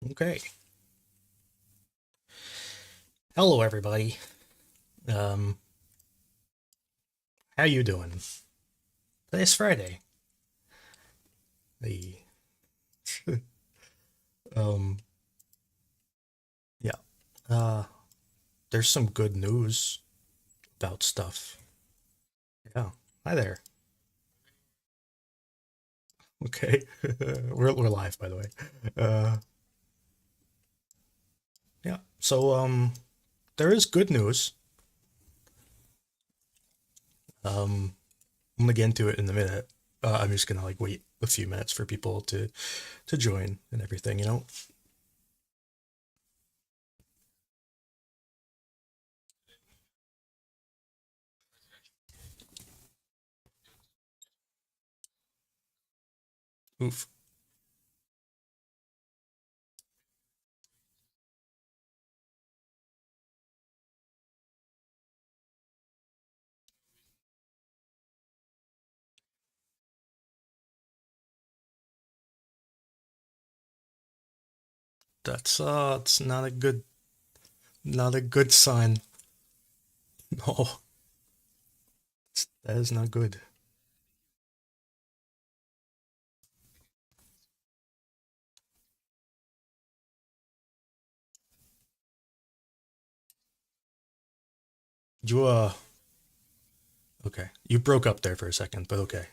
Okay. Hello, everybody. Um, how you doing? Today's Friday. The um, yeah. Uh, there's some good news about stuff. Yeah. Hi there. Okay. we're live, by the way. Uh, yeah. There is good news. I'm gonna get into it in a minute. I'm just gonna like wait a few minutes for people to join and everything. Oof. It's not a good sign. No, that is not good. You okay. You broke up there for a second, but okay.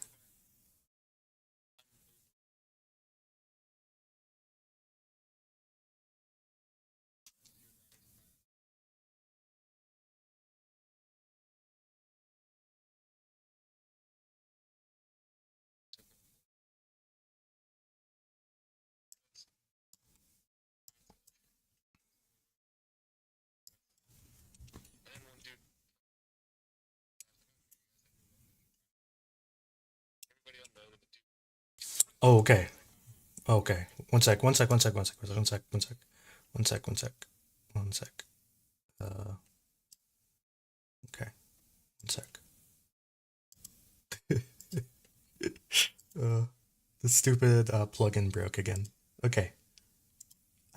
Oh, okay. Okay. One sec, one sec, one sec, one sec, one sec, one sec, one sec, one sec, one sec. Uh, okay. One sec. Uh, the stupid plugin broke again. Okay.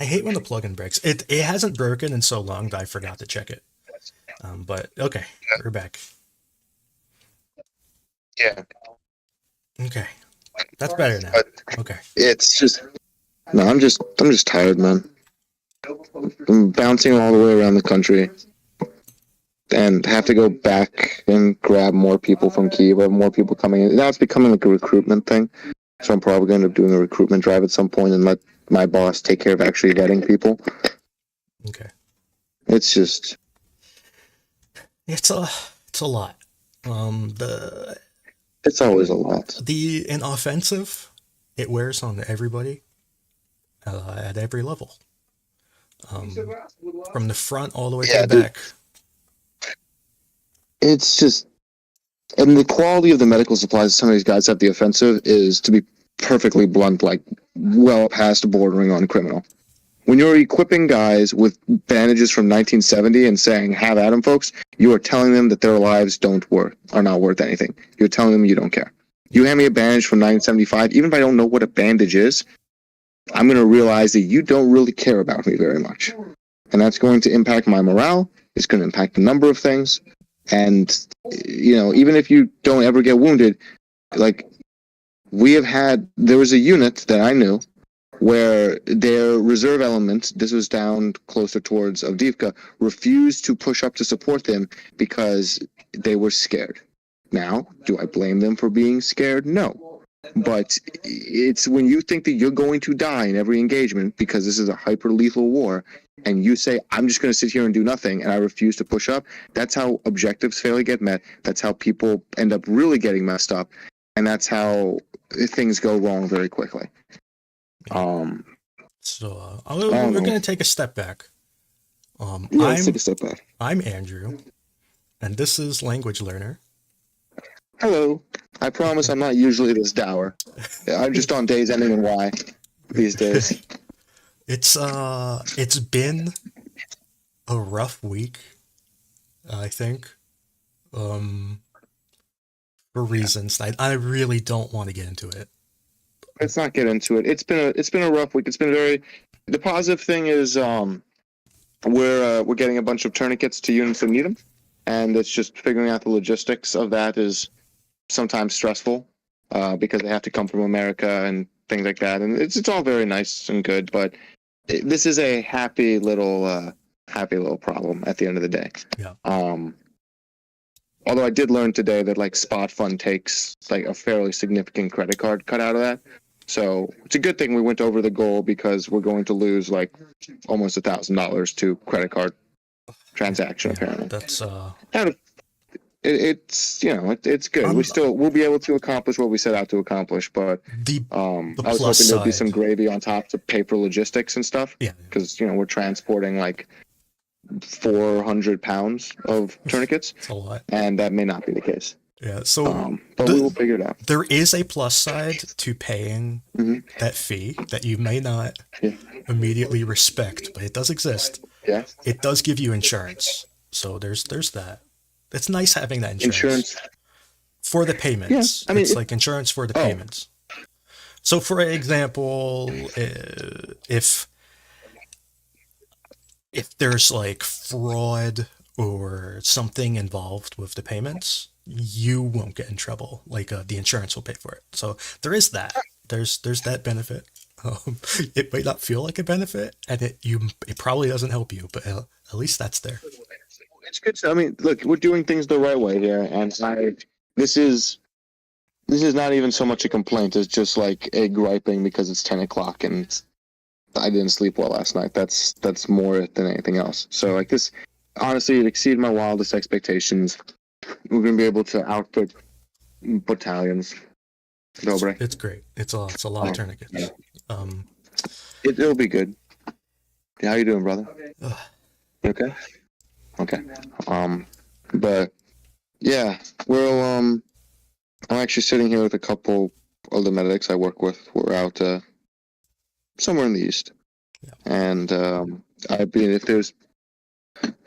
I hate when the plugin breaks. It hasn't broken in so long that I forgot to check it. But okay, we're back. Yeah, Okay, that's better now. but Okay. it's just no. I'm just tired, man. I'm bouncing all the way around the country and have to go back and grab more people from Kiev. I have more people coming in. Now it's becoming like a recruitment thing. So I'm probably going to end up doing a recruitment drive at some point and let my boss take care of actually getting people. Okay. It's just It's a it's a lot. The it's always a lot. the in offensive, it wears on everybody at every level, from the front all the way to Yeah, the back. it's just and the quality of the medical supplies some of these guys have the offensive is, to be perfectly blunt, like well past bordering on criminal. When you're equipping guys with bandages from 1970 and saying, have at them, folks, you are telling them that their lives are not worth anything. You're telling them you don't care. You hand me a bandage from 1975, even if I don't know what a bandage is, I'm going to realize that you don't really care about me very much. And that's going to impact my morale. It's going to impact a number of things. And, even if you don't ever get wounded, like, there was a unit that I knew where their reserve element, this was down closer towards Andiivka, refused to push up to support them because they were scared. Now, do I blame them for being scared? No. But it's when you think that you're going to die in every engagement because this is a hyper lethal war, and you say, I'm just going to sit here and do nothing, and I refuse to push up, that's how objectives fail to get met. That's how people end up really getting messed up. And that's how things go wrong very quickly. Yeah. Um, I don't We're know. gonna take a step back. Um, Yeah, let's take I'm a step back. I'm Andrew, and this is Language Learner. Hello. I promise I'm not usually this dour. I'm just on days ending in Y these days. It's been a rough week, I think. Um, for reasons I really don't want to get into it. let's not get into it. It's been a rough week. It's been very. The positive thing is we're getting a bunch of tourniquets to units that need them, and it's just figuring out the logistics of that is sometimes stressful because they have to come from America and things like that, and it's all very nice and good, but this is a happy little problem at the end of the day. Yeah. Although I did learn today that like Spot Fund takes like a fairly significant credit card cut out of that. So it's a good thing we went over the goal because we're going to lose like almost $1,000 to credit card transaction apparently. That's it's it's good. We'll be able to accomplish what we set out to accomplish, but the I was hoping there'd be some gravy on top to pay for logistics and stuff. Yeah. Because we're transporting like 400 pounds of tourniquets. That's a lot. And that may not be the case. Yeah, so but we will figure it out. There is a plus side to paying that fee that you may not immediately respect, but it does exist. Yeah. It does give you insurance. So there's that. It's nice having that insurance. For the payments. Yeah, it's like insurance for the payments. So for example, if there's like fraud or something involved with the payments, you won't get in trouble. Like the insurance will pay for it. So there is that. There's that benefit. It might not feel like a benefit, and it probably doesn't help you, but at least that's there. It's good. I mean, look, we're doing things the right way here, and this is not even so much a complaint as just like a griping because it's 10 o'clock and I didn't sleep well last night. That's more than anything else. So like this, honestly, it exceeded my wildest expectations. We're gonna be able to outfit battalions. Dobre. It's great. It's a lot of tourniquets. Yeah. It'll be good. How you doing, brother? You okay? Okay. But yeah, I'm actually sitting here with a couple of the medics I work with. We're out somewhere in the east, and if there's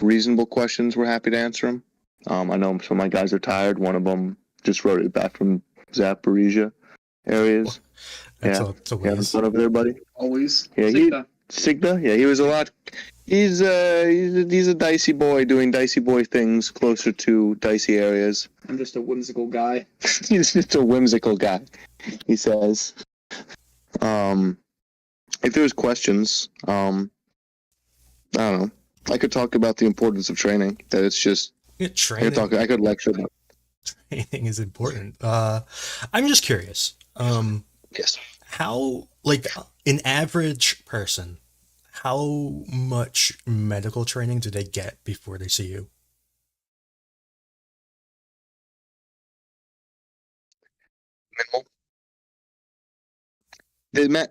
reasonable questions, we're happy to answer them. I know some of my guys are tired. One of them just wrote it back from Zaporizhia areas. That's a having fun over there, buddy. Always. Yeah, Sigda. Yeah, he was a lot. He's a dicey boy doing dicey boy things closer to dicey areas. I'm just a whimsical guy. He's just a whimsical guy, he says. If there's questions, I don't know. I could talk about the importance of training. That it's just training. I could lecture them. Training is important. I'm just curious. Yes. How, like, an average person, how much medical training do they get before they see you? Minimal.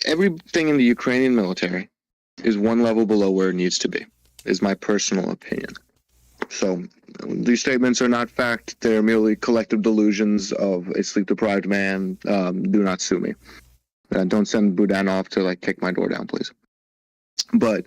Everything in the Ukrainian military is one level below where it needs to be, is my personal opinion. So these statements are not fact. They're merely collective delusions of a sleep-deprived man. Do not sue me. Don't send Budanov to like kick my door down, please. But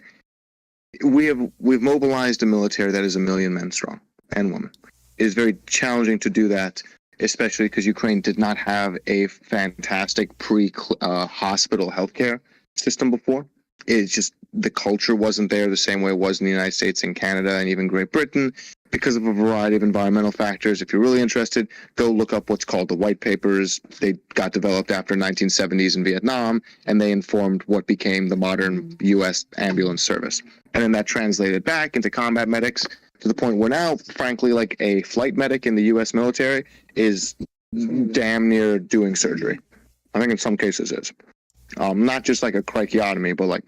we've mobilized a military that is 1 million men strong and women. It is very challenging to do that, especially because Ukraine did not have a fantastic pre-hospital healthcare system before. It's just the culture wasn't there the same way it was in the United States and Canada and even Great Britain because of a variety of environmental factors. If you're really interested, go look up what's called the White Papers. They got developed after 1970s in Vietnam, and they informed what became the modern U.S. ambulance service. And then that translated back into combat medics to the point where now, frankly, like a flight medic in the U.S. military is damn near doing surgery. I think in some cases is. Not just like a criciotomy, but like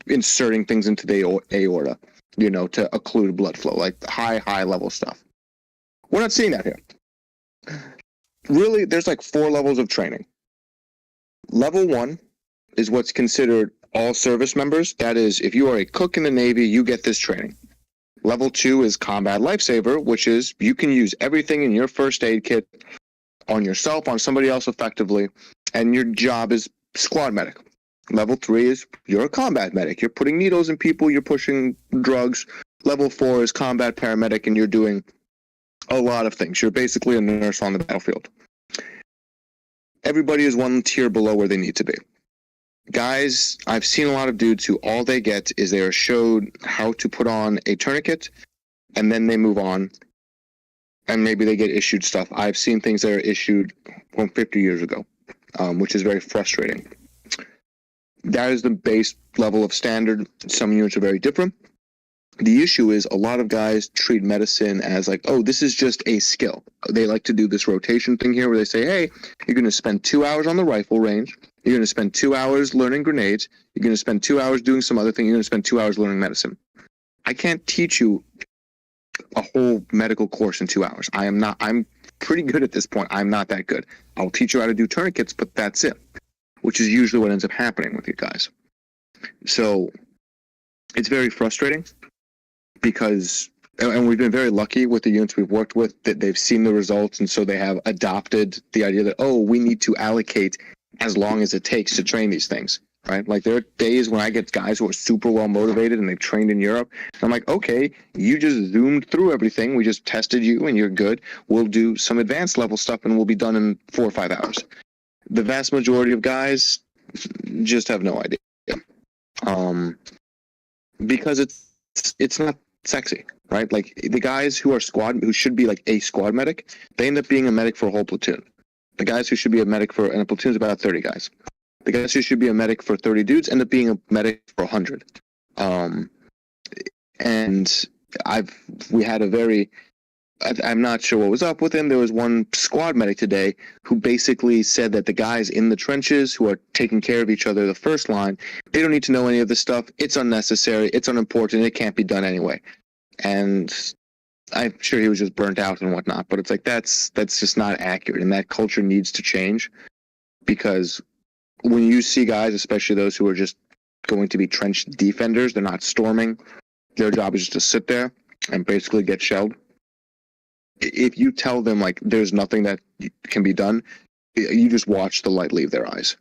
inserting things into the aorta, to occlude blood flow, like high level stuff. We're not seeing that here. Really, there's like 4 levels of training. Level 1 is what's considered all service members. That is, if you are a cook in the Navy, you get this training. Level 2 is combat lifesaver, which is you can use everything in your first aid kit on yourself, on somebody else effectively, and your job is squad medic. Level 3 is you're a combat medic. You're putting needles in people, you're pushing drugs. Level 4 is combat paramedic, and you're doing a lot of things. You're basically a nurse on the battlefield. everybody is one tier below where they need to be. Guys, I've seen a lot of dudes who all they get is they are showed how to put on a tourniquet, and then they move on, and maybe they get issued stuff. I've seen things that are issued from 50 years ago, which is very frustrating. That is the base level of standard. Some units are very different. The issue is a lot of guys treat medicine as like, oh, this is just a skill. They like to do this rotation thing here where they say, hey, you're going to spend 2 hours on the rifle range. You're going to spend 2 hours learning grenades. You're going to spend 2 hours doing some other thing. You're going to spend 2 hours learning medicine. I can't teach you a whole medical course in 2 hours. I'm pretty good at this point. I'm not that good. I'll teach you how to do tourniquets, but that's it, which is usually what ends up happening with you guys. So it's very frustrating because, and we've been very lucky with the units we've worked with that they've seen the results, and so they have adopted the idea that, oh, we need to allocate as long as it takes to train these things, right? Like there are days when I get guys who are super well motivated and they've trained in Europe, and I'm like, okay, you just zoomed through everything, we just tested you and you're good, we'll do some advanced level stuff and we'll be done in 4 or 5 hours. The vast majority of guys just have no idea, because it's not sexy, right? Like the guys who should be like a squad medic, they end up being a medic for a whole platoon. The guys who should be a medic for, and a platoon is about 30 guys. The guys who should be a medic for 30 dudes end up being a medic for 100. And we had a very, I'm not sure what was up with him. There was one squad medic today who basically said that the guys in the trenches who are taking care of each other, the first line, they don't need to know any of this stuff. It's unnecessary. It's unimportant. It can't be done anyway. And I'm sure he was just burnt out and whatnot. But it's like that's just not accurate. And that culture needs to change, because when you see guys, especially those who are just going to be trench defenders, they're not storming. Their job is just to sit there and basically get shelled. If you tell them like there's nothing that can be done, you just watch the light leave their eyes.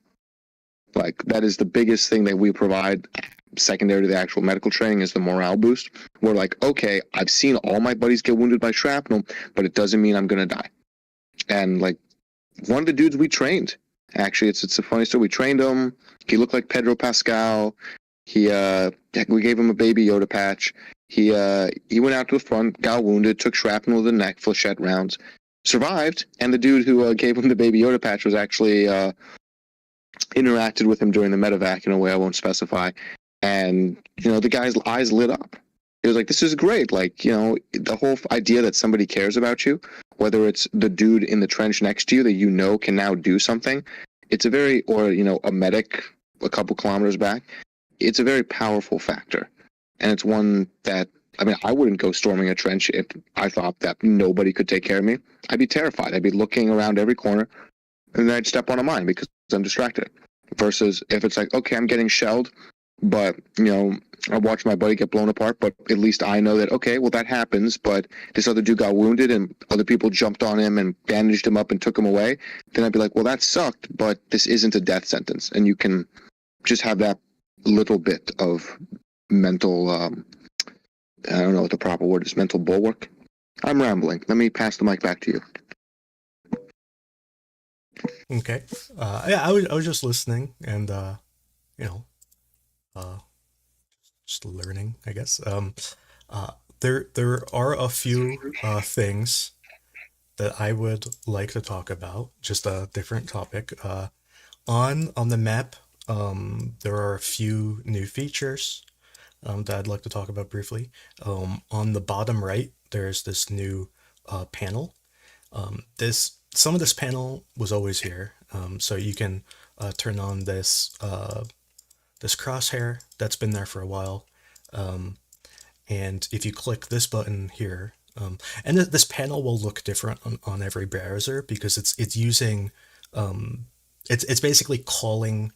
Like that is the biggest thing that we provide, secondary to the actual medical training, is the morale boost. We're like, okay, I've seen all my buddies get wounded by shrapnel, but it doesn't mean I'm gonna die. And like one of the dudes we trained, actually, it's a funny story. We trained him. He looked like Pedro Pascal. We gave him a baby Yoda patch. He went out to the front, got wounded, took shrapnel to the neck, flechette rounds, survived, and the dude who gave him the baby Yoda patch was actually interacted with him during the medevac in a way I won't specify. And, the guy's eyes lit up. He was like, this is great. Like, the whole idea that somebody cares about you, whether it's the dude in the trench next to you that can now do something, it's a very, or, a medic a couple kilometers back, it's a very powerful factor. And it's one that, I wouldn't go storming a trench if I thought that nobody could take care of me. I'd be terrified. I'd be looking around every corner, and then I'd step on a mine because I'm distracted. Versus if it's like, okay, I'm getting shelled, but, I watched my buddy get blown apart, but at least I know that, okay, well, that happens, but this other dude got wounded and other people jumped on him and bandaged him up and took him away. Then I'd be like, well, that sucked, but this isn't a death sentence. And you can just have that little bit of mental, I don't know what the proper word is, mental bulwark. I'm rambling. Let me pass the mic back to you. Okay. Yeah, I was just listening and, uh, just learning, I guess. There are a few things that I would like to talk about, just a different topic. On the map, there are a few new features that I'd like to talk about briefly. On the bottom right, there's this new panel. Some of this panel was always here, so you can turn on this crosshair that's been there for a while. And if you click this button here, and this panel will look different on every browser because it's using it's basically calling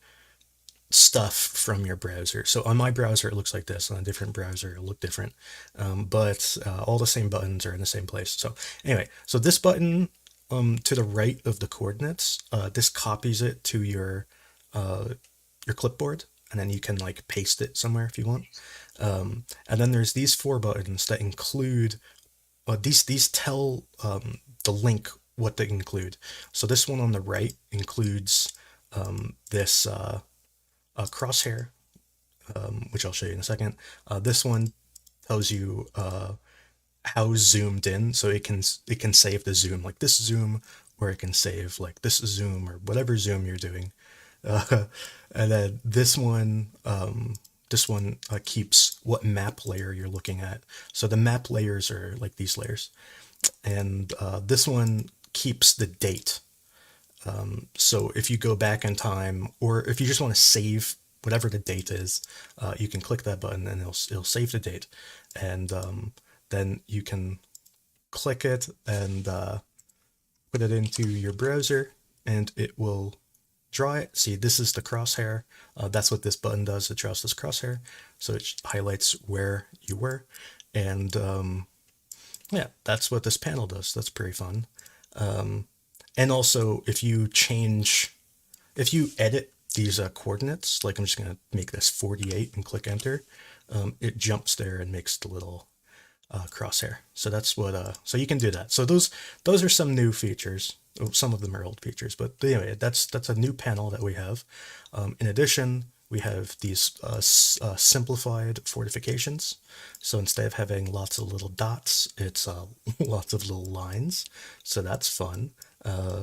stuff from your browser. So on my browser it looks like this, on a different browser it'll look different, but all the same buttons are in the same place. So anyway, so this button to the right of the coordinates, this copies it to your clipboard, and then you can like paste it somewhere if you want. And then there's these 4 buttons that include these tell the link what they include. So this one on the right includes this crosshair, which I'll show you in a second. This one tells you how zoomed in, so it can save the zoom like this zoom, or it can save like this zoom or whatever zoom you're doing. Uh, and then this one keeps what map layer you're looking at. So the map layers are like these layers, and this one keeps the date. So if you go back in time, or if you just want to save whatever the date is, you can click that button and it'll save the date, and then you can click it and put it into your browser, and it will draw it. See, this is the crosshair. That's what this button does. It draws this crosshair, so it highlights where you were, and yeah, that's what this panel does. That's pretty fun. And also, if you edit these coordinates, like I'm just gonna make this 48 and click enter, it jumps there and makes the little crosshair. So that's what. So you can do that. So those are some new features. Oh, some of them are old features, but anyway, that's a new panel that we have. In addition, we have these simplified fortifications. So instead of having lots of little dots, it's lots of little lines. So that's fun.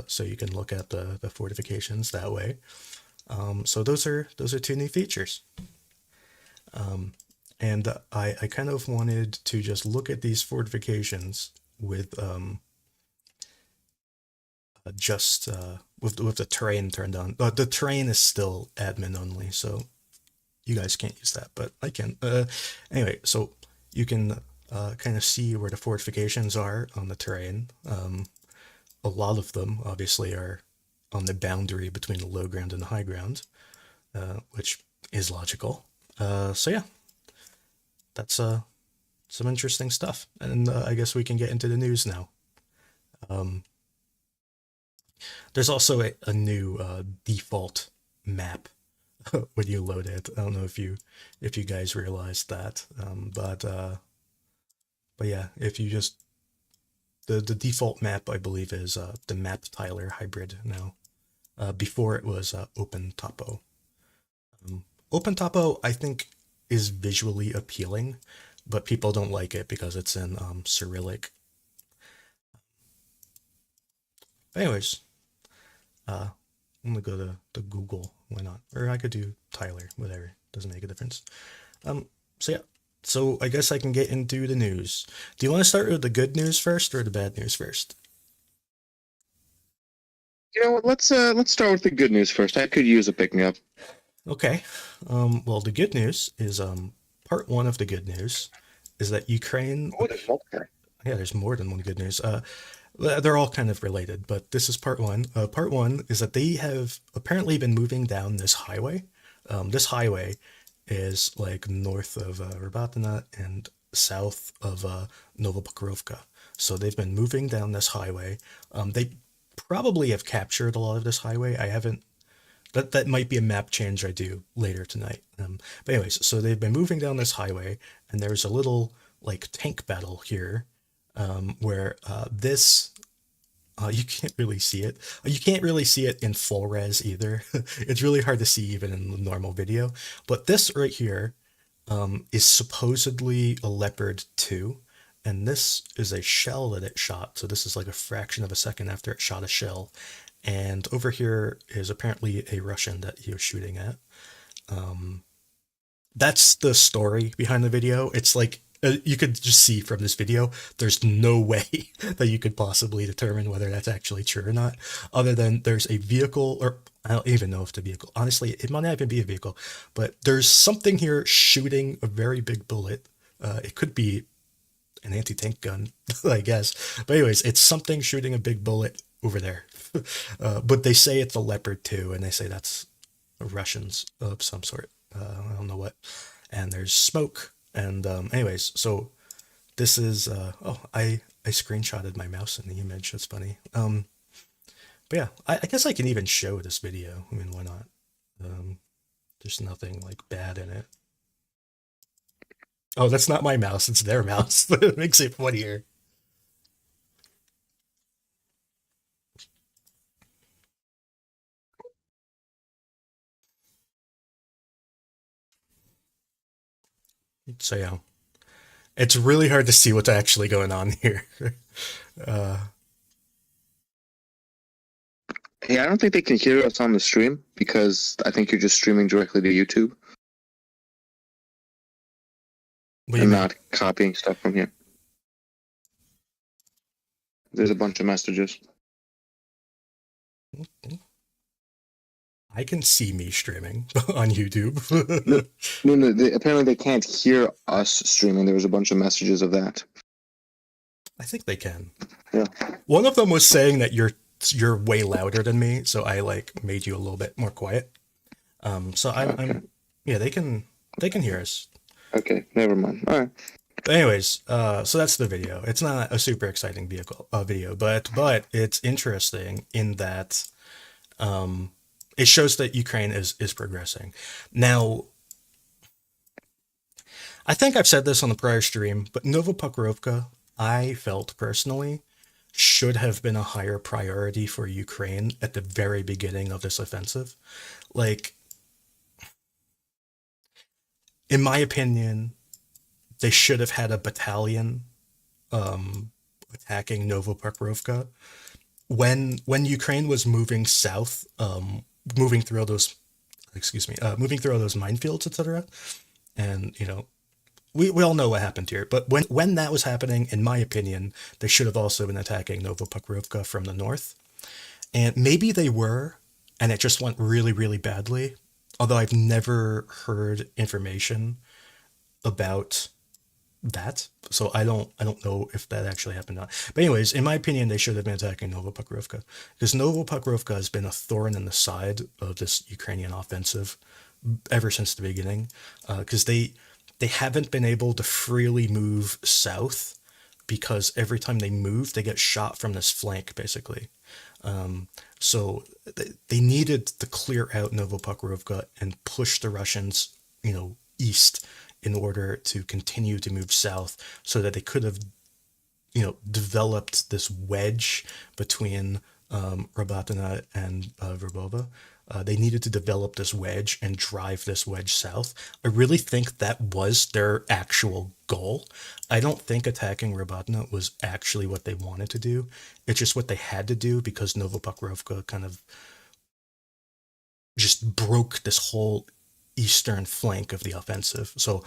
So you can look at the fortifications that way. So those are two new features. And I kind of wanted to just look at these fortifications with just with the terrain turned on. But the terrain is still admin only, so you guys can't use that, but I can. Anyway, so you can kind of see where the fortifications are on the terrain. A lot of them obviously are on the boundary between the low ground and the high ground, which is logical. So yeah, that's some interesting stuff, and I guess we can get into the news now. There's also a new default map when you load it. I don't know if you guys realized that, but yeah, if you just the default map, I believe, is the map tiler hybrid now. Before it was open topo. Open topo, I think, is visually appealing, but people don't like it because it's in Cyrillic. Anyways, I'm gonna go to Google. Why not? Or I could do Tyler. Whatever. Doesn't make a difference. So yeah. So I guess I can get into the news. Do you want to start with the good news first or the bad news first? You know what? Let's start with the good news first. I could use a pick me up. Okay. Well, the good news is part one of the good news is that Ukraine. Oh, there's multiple. Yeah, there's more than one good news. They're all kind of related, but this is part one. Part one is that they have apparently been moving down this highway. This highway is like north of Robotyne and south of Novopokrovka. So they've been moving down this highway. They probably have captured a lot of this highway. I haven't. That might be a map change I do later tonight. But anyways, so they've been moving down this highway, and there's a little like tank battle here, where this you can't really see it. You can't really see it in full res either. It's really hard to see even in the normal video. But this right here is supposedly a Leopard 2, and this is a shell that it shot. So this is like a fraction of a second after it shot a shell. And over here is apparently a Russian that he was shooting at. That's the story behind the video. It's like you could just see from this video, there's no way that you could possibly determine whether that's actually true or not, other than there's a vehicle, or I don't even know if the vehicle, honestly, it might not even be a vehicle, but there's something here shooting a very big bullet. It could be an anti-tank gun, I guess. But anyways, it's something shooting a big bullet over there. But they say it's a Leopard 2, and they say that's Russians of some sort. I don't know what. And there's smoke. And anyways, so this is oh, I screenshotted my mouse in the image. That's funny. But yeah, I guess I can even show this video. I mean, why not? There's nothing like bad in it. Oh, that's not my mouse. It's their mouse. It makes it funnier. So yeah, it's really hard to see what's actually going on here. uh, Hey, I don't think they can hear us on the stream because I think you're just streaming directly to YouTube what do you and mean? not copying stuff from here. There's a bunch of messages. I can see me streaming on YouTube. No, no. Apparently, they can't hear us streaming. There was a bunch of messages of that. I think they can. Yeah. One of them was saying that you're way louder than me, so I like made you a little bit more quiet. So Okay. I'm yeah, they can hear us. Okay. Never mind. All right. But anyways, so that's the video. It's not a super exciting video, but it's interesting in that it shows that Ukraine is progressing. Now, I think I've said this on the prior stream, but Novopokrovka, I felt personally, should have been a higher priority for Ukraine at the very beginning of this offensive. Like, in my opinion, they should have had a battalion um, attacking Novopokrovka when Ukraine was moving south, moving through all those, excuse me, moving through all those minefields, etc. And we all know what happened here. But when that was happening, in my opinion, they should have also been attacking Novopokrovka from the north. And maybe they were, and it just went really, really badly. Although I've never heard information about that, so I don't know if that actually happened or not. But anyways, in my opinion, they should have been attacking Novopokrovka because Novopokrovka has been a thorn in the side of this Ukrainian offensive ever since the beginning, because they haven't been able to freely move south because every time they move, they get shot from this flank, basically. So they needed to clear out Novopokrovka and push the Russians, east in order to continue to move south so that they could have, developed this wedge between Robotyne and Verbova. They needed to develop this wedge and drive this wedge south. I really think that was their actual goal. I don't think attacking Robotyne was actually what they wanted to do. It's just what they had to do because Novopokrovka kind of just broke this whole eastern flank of the offensive. So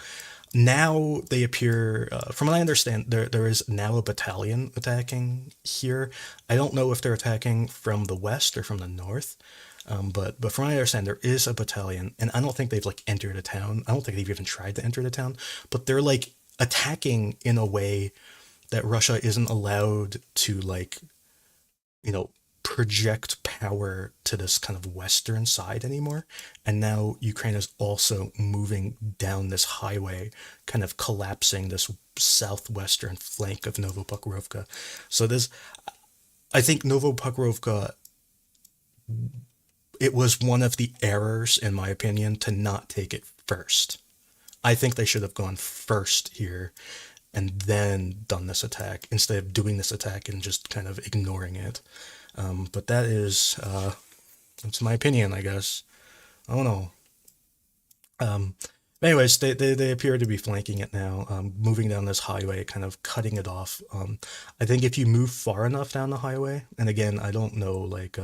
now they appear, from what I understand, there is now a battalion attacking here. I don't know if they're attacking from the west or from the north, but from what I understand, there is a battalion, and I don't think they've like entered a town. I don't think they've even tried to enter the town, but they're like attacking in a way that Russia isn't allowed to like you know, project power to this kind of western side anymore. And now Ukraine is also moving down this highway, kind of collapsing this southwestern flank of Novopokrovka. So this, I think Novopokrovka, it was one of the errors, in my opinion, to not take it first. I think they should have gone first here and then done this attack instead of doing this attack and just kind of ignoring it. But that's my opinion, I guess. I don't know. Um, anyways, they appear to be flanking it now, moving down this highway, kind of cutting it off. I think if you move far enough down the highway, and again, I don't know, like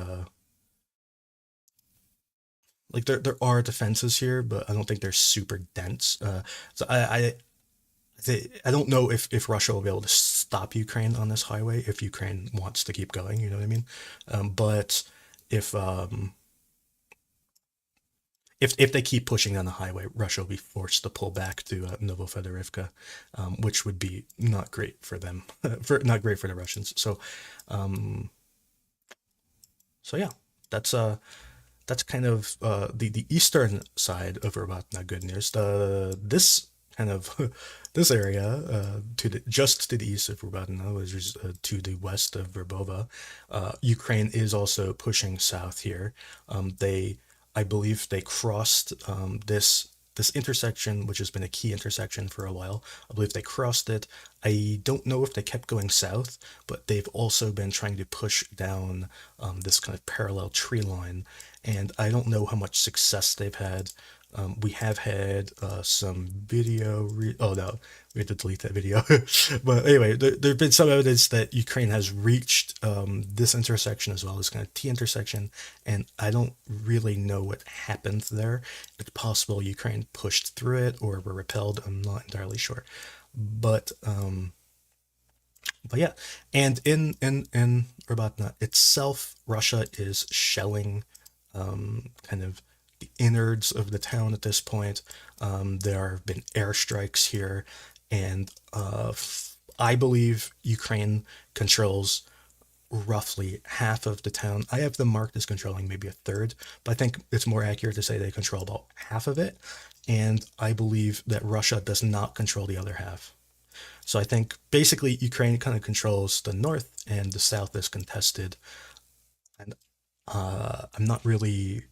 there are defenses here, but I don't think they're super dense. So I don't know if Russia will be able to stop Ukraine on this highway if Ukraine wants to keep going. You know what I mean? But if um, if they keep pushing on the highway, Russia will be forced to pull back to Novopokrovka, which would be not great for them, not great for the Russians. Um, so yeah, that's that's kind of the eastern side of Robotyne good news. This kind of this area just to the east of Robotyne, which is to the west of Verbova, Ukraine is also pushing south here. I believe they crossed this intersection, which has been a key intersection for a while. I believe they crossed it. I don't know if they kept going south, but they've also been trying to push down this kind of parallel tree line, and I don't know how much success they've had. We have had some video. Oh no, we had to delete that video. But anyway, there have been some evidence that Ukraine has reached this intersection as well as kind of T intersection, and I don't really know what happened there. It's possible Ukraine pushed through it or were repelled. I'm not entirely sure, but but yeah, and in Robotyne itself, Russia is shelling kind of the innards of the town at this point. There have been airstrikes here, and I believe Ukraine controls roughly half of the town. I have them marked as controlling maybe a third, but I think it's more accurate to say they control about half of it. And I believe that Russia does not control the other half. So I think basically Ukraine kind of controls the north and the south is contested. And I'm not really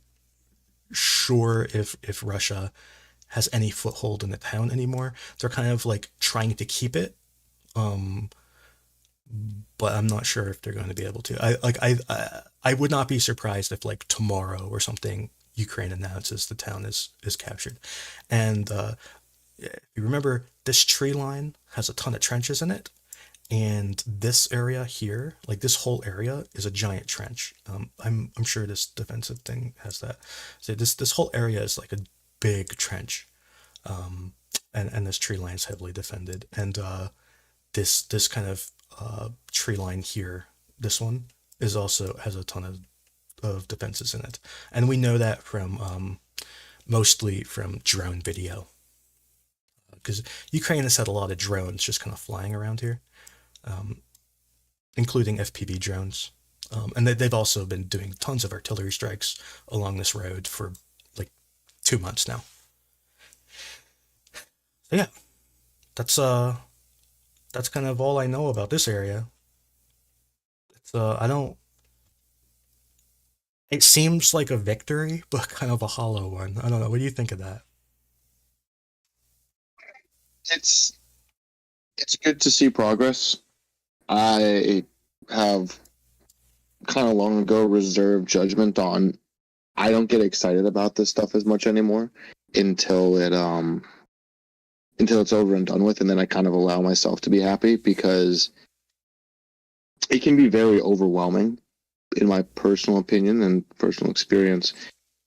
sure if Russia has any foothold in the town anymore. They're kind of like trying to keep it, um, but I'm not sure if they're going to be able to. I would not be surprised if like tomorrow or something Ukraine announces the town is captured. And if you remember, this tree line has a ton of trenches in it, and this area here, like this whole area, is a giant trench. I'm sure this defensive thing has that. So this whole area is like a big trench, and this tree line is heavily defended. And this kind of tree line here, this one is also has a ton of defenses in it, and we know that from mostly from drone video because Ukraine has had a lot of drones just kind of flying around here, um, including FPV drones. And they've also been doing tons of artillery strikes along this road for like 2 months now. So yeah, that's that's kind of all I know about this area. It's I don't. It seems like a victory, but kind of a hollow one. I don't know. What do you think of that? It's it's good to see progress. I have kind of long ago reserved judgment on. I don't get excited about this stuff as much anymore until it's over and done with, and then I kind of allow myself to be happy because it can be very overwhelming, in my personal opinion and personal experience,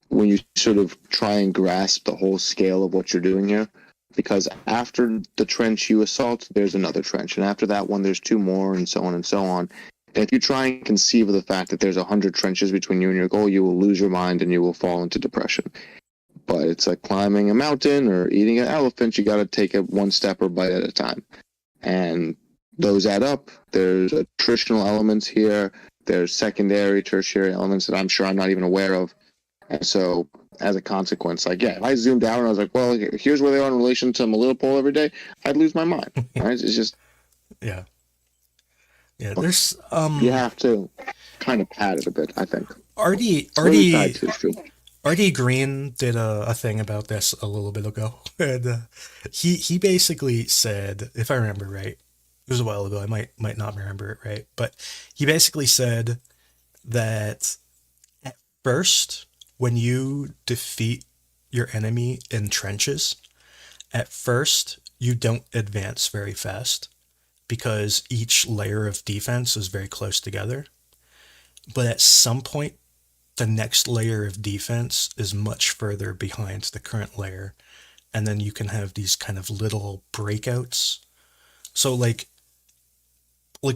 when you sort of try and grasp the whole scale of what you're doing here. Because after the trench you assault, there's another trench, and after that one, there's two more, and so on and so on. And if you try and conceive of the fact that there's 100 trenches between you and your goal, you will lose your mind and you will fall into depression. But it's like climbing a mountain or eating an elephant. You got to take it one step or bite at a time. And those add up. There's attritional elements here. There's secondary, tertiary elements that I'm sure I'm not even aware of. And so, as a consequence, like, yeah, if I zoomed out and I was like, well, here's where they are in relation to Melitopol every day, I'd lose my mind. Right? It's just, Yeah, yeah. There's you have to kind of pad it a bit, I think. RD It's really tied RD to history. RD Green did a thing about this a little bit ago, and he basically said, if I remember right, it was a while ago. I might not remember it right, but he basically said that at first, when you defeat your enemy in trenches, at first you don't advance very fast because each layer of defense is very close together. But at some point, the next layer of defense is much further behind the current layer. And then you can have these kind of little breakouts. So like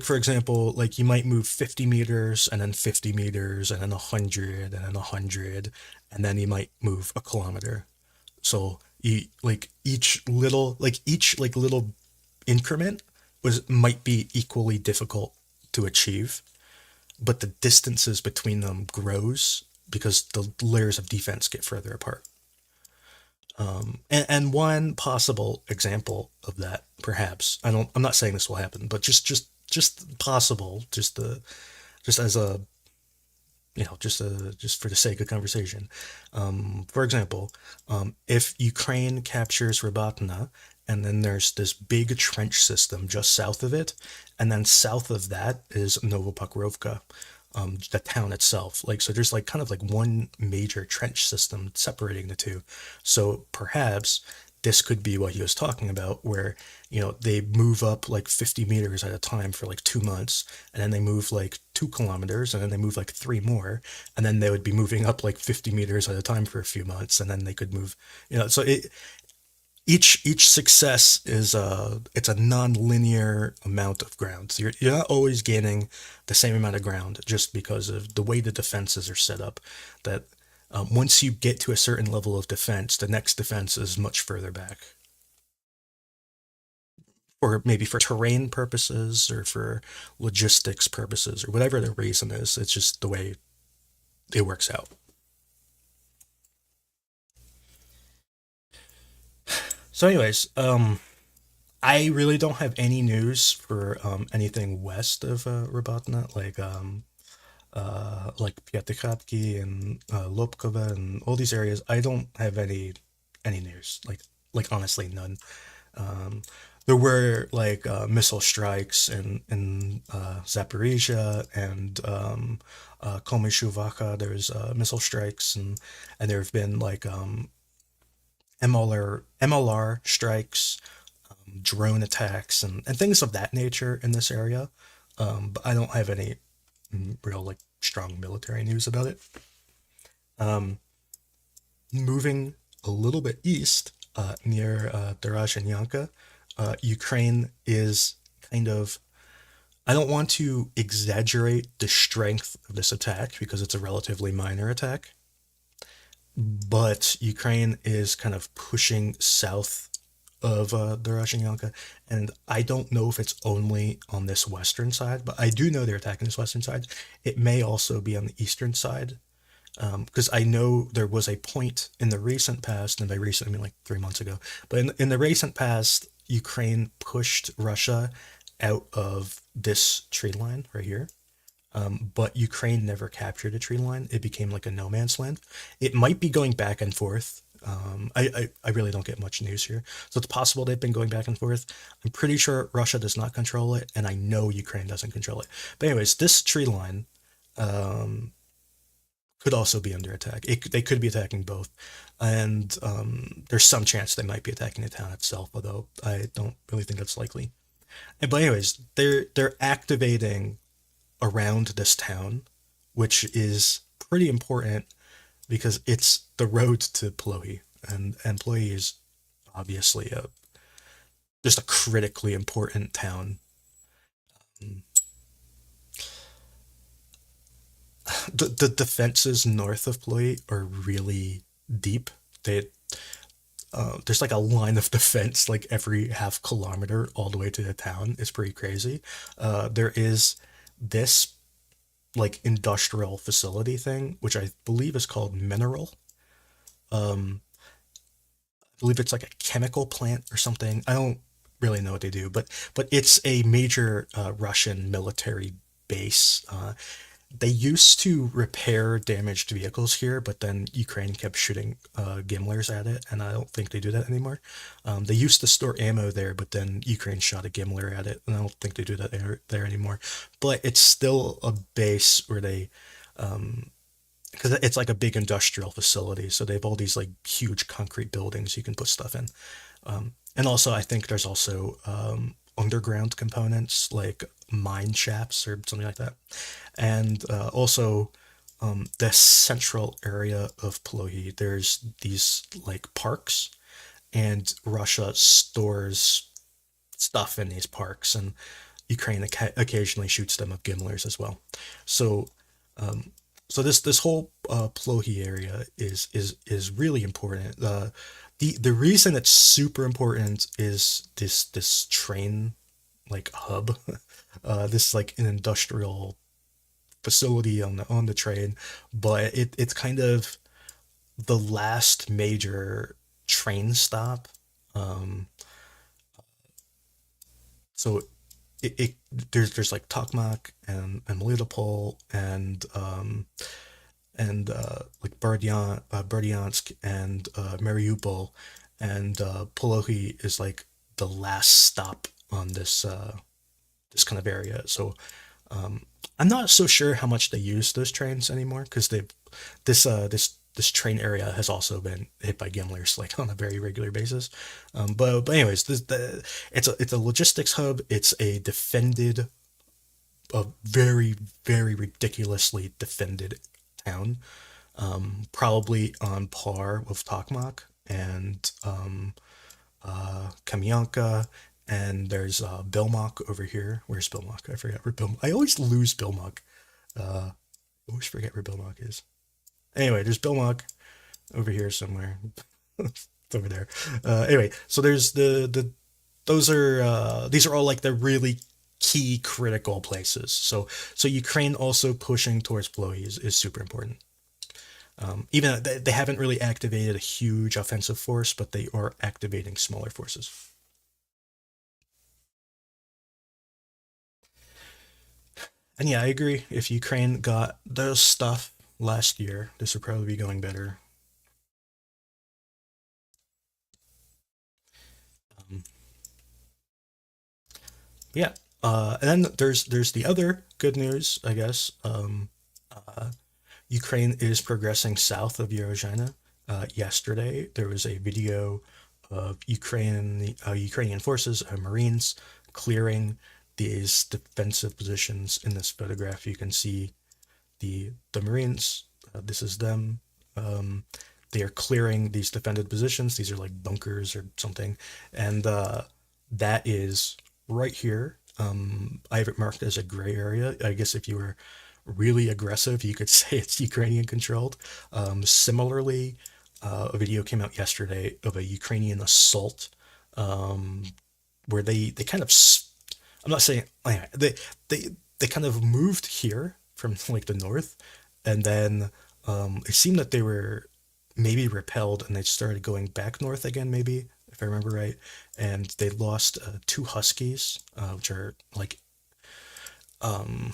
for example, like you might move 50 meters and then 50 meters and then 100 and then 100 and then you might move a kilometer. So you like each like little increment was might be equally difficult to achieve, but the distances between them grows because the layers of defense get further apart. And one possible example of that, perhaps, I'm not saying this will happen, but just possible, just as a, just for the sake of conversation. For example, if Ukraine captures Robotyne, and then there's this big trench system just south of it, and then south of that is Novopokrovka. the town itself. Like, so there's like kind of like one major trench system separating the two. So perhaps this could be what he was talking about, where, they move up like 50 meters at a time for like 2 months, and then they move like 2 kilometers, and then they move like three more, and then they would be moving up like 50 meters at a time for a few months, and then they could move, so each success is it's a non-linear amount of ground. So you're not always gaining the same amount of ground just because of the way the defenses are set up. That once you get to a certain level of defense, the next defense is much further back. Or maybe for terrain purposes or for logistics purposes or whatever the reason is. It's just the way it works out. So, anyways, I really don't have any news for anything west of Robotyne, like Piatikhatki and Lobkova and all these areas. I don't have any news. Like honestly, none. Um, there were like missile strikes in Zaporizhia and Komishu. There's missile strikes, and there have been like MLR strikes, drone attacks, and things of that nature in this area. But I don't have any real like strong military news about it. Um, moving a little bit east, near Dorozhniaka, Ukraine is kind of. I don't want to exaggerate the strength of this attack because it's a relatively minor attack, but Ukraine is kind of pushing south of Dorozhniaka, and I don't know if it's only on this western side, but I do know they're attacking this western side. It may also be on the eastern side, because I know there was a point in the recent past, and by recent I mean like 3 months ago, but in the recent past, Ukraine pushed Russia out of this tree line right here. But Ukraine never captured a tree line. It became like a no man's land. It might be going back and forth. I really don't get much news here. So it's possible they've been going back and forth. I'm pretty sure Russia does not control it, and I know Ukraine doesn't control it. But anyways, this tree line um, could also be under attack. They could be attacking both. And there's some chance they might be attacking the town itself, although I don't really think that's likely. But anyways, they're activating around this town, which is pretty important because it's the road to Plohi, and Plohi is obviously a just a critically important town. The defenses north of Plohi are really deep. They There's like a line of defense like every half kilometer all the way to the town. It's pretty crazy. There is this like industrial facility thing, which I believe is called Mineral. Um, I believe it's like a chemical plant or something. I don't really know what they do, but it's a major Russian military base. They used to repair damaged vehicles here, but then Ukraine kept shooting Gimlers at it, and I don't think they do that anymore. They used to store ammo there, but then Ukraine shot a Gimler at it, and I don't think they do that there anymore. But it's still a base where they, because it's like a big industrial facility, so they have all these like huge concrete buildings you can put stuff in. And also, I think there's also underground components like mine shafts or something like that. And also, the central area of Plohi, there's these like parks, and Russia stores stuff in these parks, and Ukraine occasionally shoots them with Gimlers as well. So, um, so this whole Plohi area is really important. The reason it's super important is this train like hub, this like an industrial facility on the train, but it's kind of the last major train stop. Um, so it there's like Tokmak and Melitopol and like Berdyansk and Mariupol, and Polohi is like the last stop on this kind of area. So I'm not so sure how much they use those trains anymore because they this train area has also been hit by gamblers like on a very regular basis. But anyways, it's a logistics hub. It's a defended, a very ridiculously defended town, probably on par with Tokmak and Kamyanka, and there's Bilmok over here. Where's Bilmok? I forget where Bilmok. I always lose Bilmok. I always forget where Bilmok is. Anyway, there's Bilmok over here somewhere. It's over there. Anyway, so there's the those are these are all like the really key critical places. So Ukraine also pushing towards Ploy is super important. Even they haven't really activated a huge offensive force, but they are activating smaller forces. And yeah, I agree. If Ukraine got those stuff last year, this would probably be going better. Um, yeah. And then there's the other good news, I guess. Ukraine is progressing south of Urozhaine. Yesterday, there was a video of Ukrainian forces, Marines, clearing these defensive positions. In this photograph, you can see the Marines. This is them. Um, they are clearing these defended positions. These are like bunkers or something, and that is right here. I have it marked as a gray area. I guess if you were really aggressive, you could say it's Ukrainian controlled. Similarly, a video came out yesterday of a Ukrainian assault um, where they kind of I'm not saying anyway, they kind of moved here from like the north, and then it seemed that they were maybe repelled and they started going back north again, maybe if I remember right, and they lost two huskies, which are like um,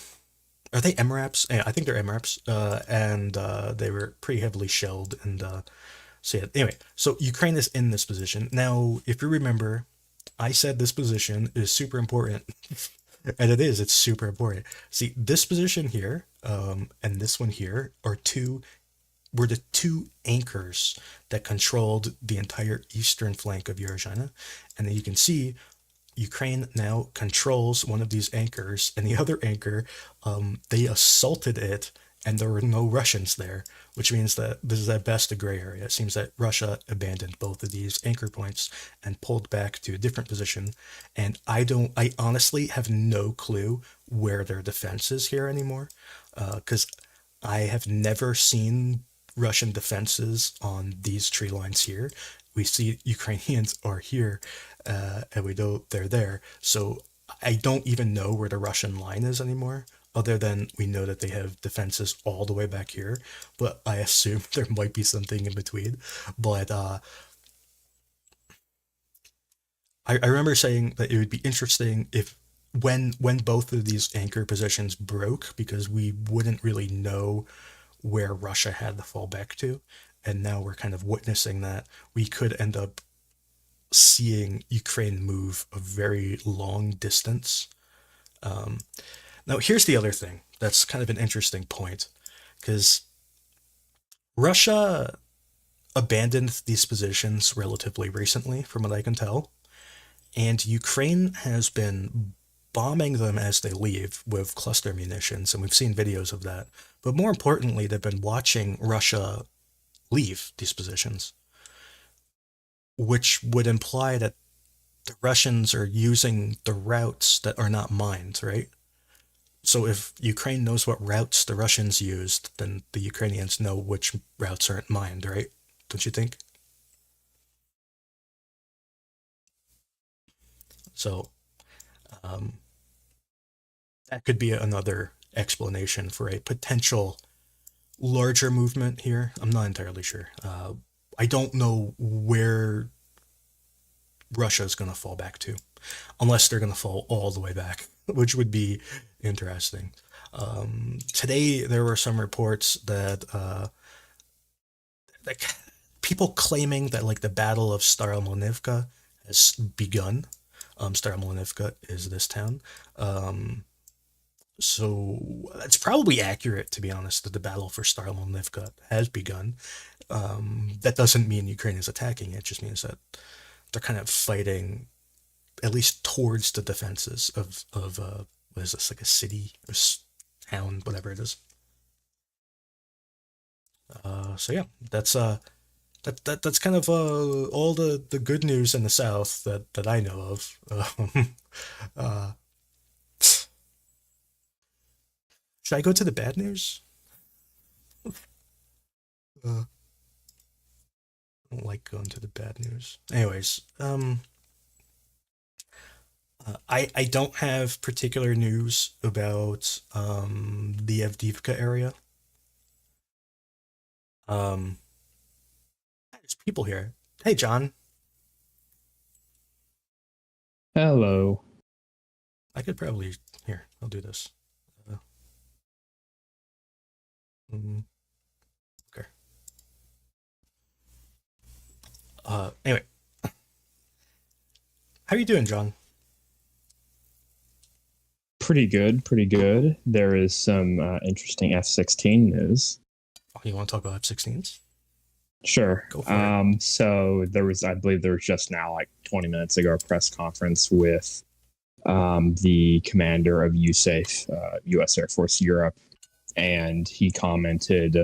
are they MRAPs? Yeah, I think they're MRAPs, and they were pretty heavily shelled. And so yeah, anyway, so Ukraine is in this position now. If you remember, I said this position is super important, and it is. It's super important. See, this position here, and this one here are two were the two anchors that controlled the entire eastern flank of Urozhaine, and then you can see Ukraine now controls one of these anchors, and the other anchor, they assaulted it, and there were no Russians there, which means that this is at best a gray area. It seems that Russia abandoned both of these anchor points and pulled back to a different position. And I honestly have no clue where their defense is here anymore, because I have never seen Russian defenses on these tree lines here. We see Ukrainians are here, and we know they're there. So I don't even know where the Russian line is anymore, other than we know that they have defenses all the way back here. But I assume there might be something in between. But I remember saying that it would be interesting if when both of these anchor positions broke, because we wouldn't really know where Russia had to fall back to. And now we're kind of witnessing that. We could end up seeing Ukraine move a very long distance. Um, Now, here's the other thing that's kind of an interesting point, because Russia abandoned these positions relatively recently, from what I can tell, and Ukraine has been bombing them as they leave with cluster munitions, and we've seen videos of that. But more importantly, they've been watching Russia leave these positions, which would imply that the Russians are using the routes that are not mined, right? So if Ukraine knows what routes the Russians used, then the Ukrainians know which routes aren't mined, right? Don't you think? So um, that could be another explanation for a potential larger movement here. I'm not entirely sure. I don't know where Russia is going to fall back to, unless they're going to fall all the way back, which would be interesting. Today, there were some reports that like people claiming that like the Battle of Staromonivka has begun. Staromonivka is this town. Um, So it's probably accurate, to be honest, that the battle for Starlonivka has begun. That doesn't mean Ukraine is attacking. It just means that they're kind of fighting, at least towards the defenses of what is this, like a city or town, whatever it is. So yeah, that's kind of all the good news in the south that I know of. Uh, should I go to the bad news? I don't like going to the bad news. Anyways, I don't have particular news about the Avdiivka area. Um, there's people here. Hey, John. Hello. I could probably here. I'll do this. Uh, okay. Anyway, how are you doing, John? Pretty good, pretty good. There is some interesting F-16 news. Oh, you want to talk about F-16s? Sure. Go for it. So I believe there was just now, like 20 minutes ago, a press conference with the commander of USAFE, U.S. Air Force Europe, and he commented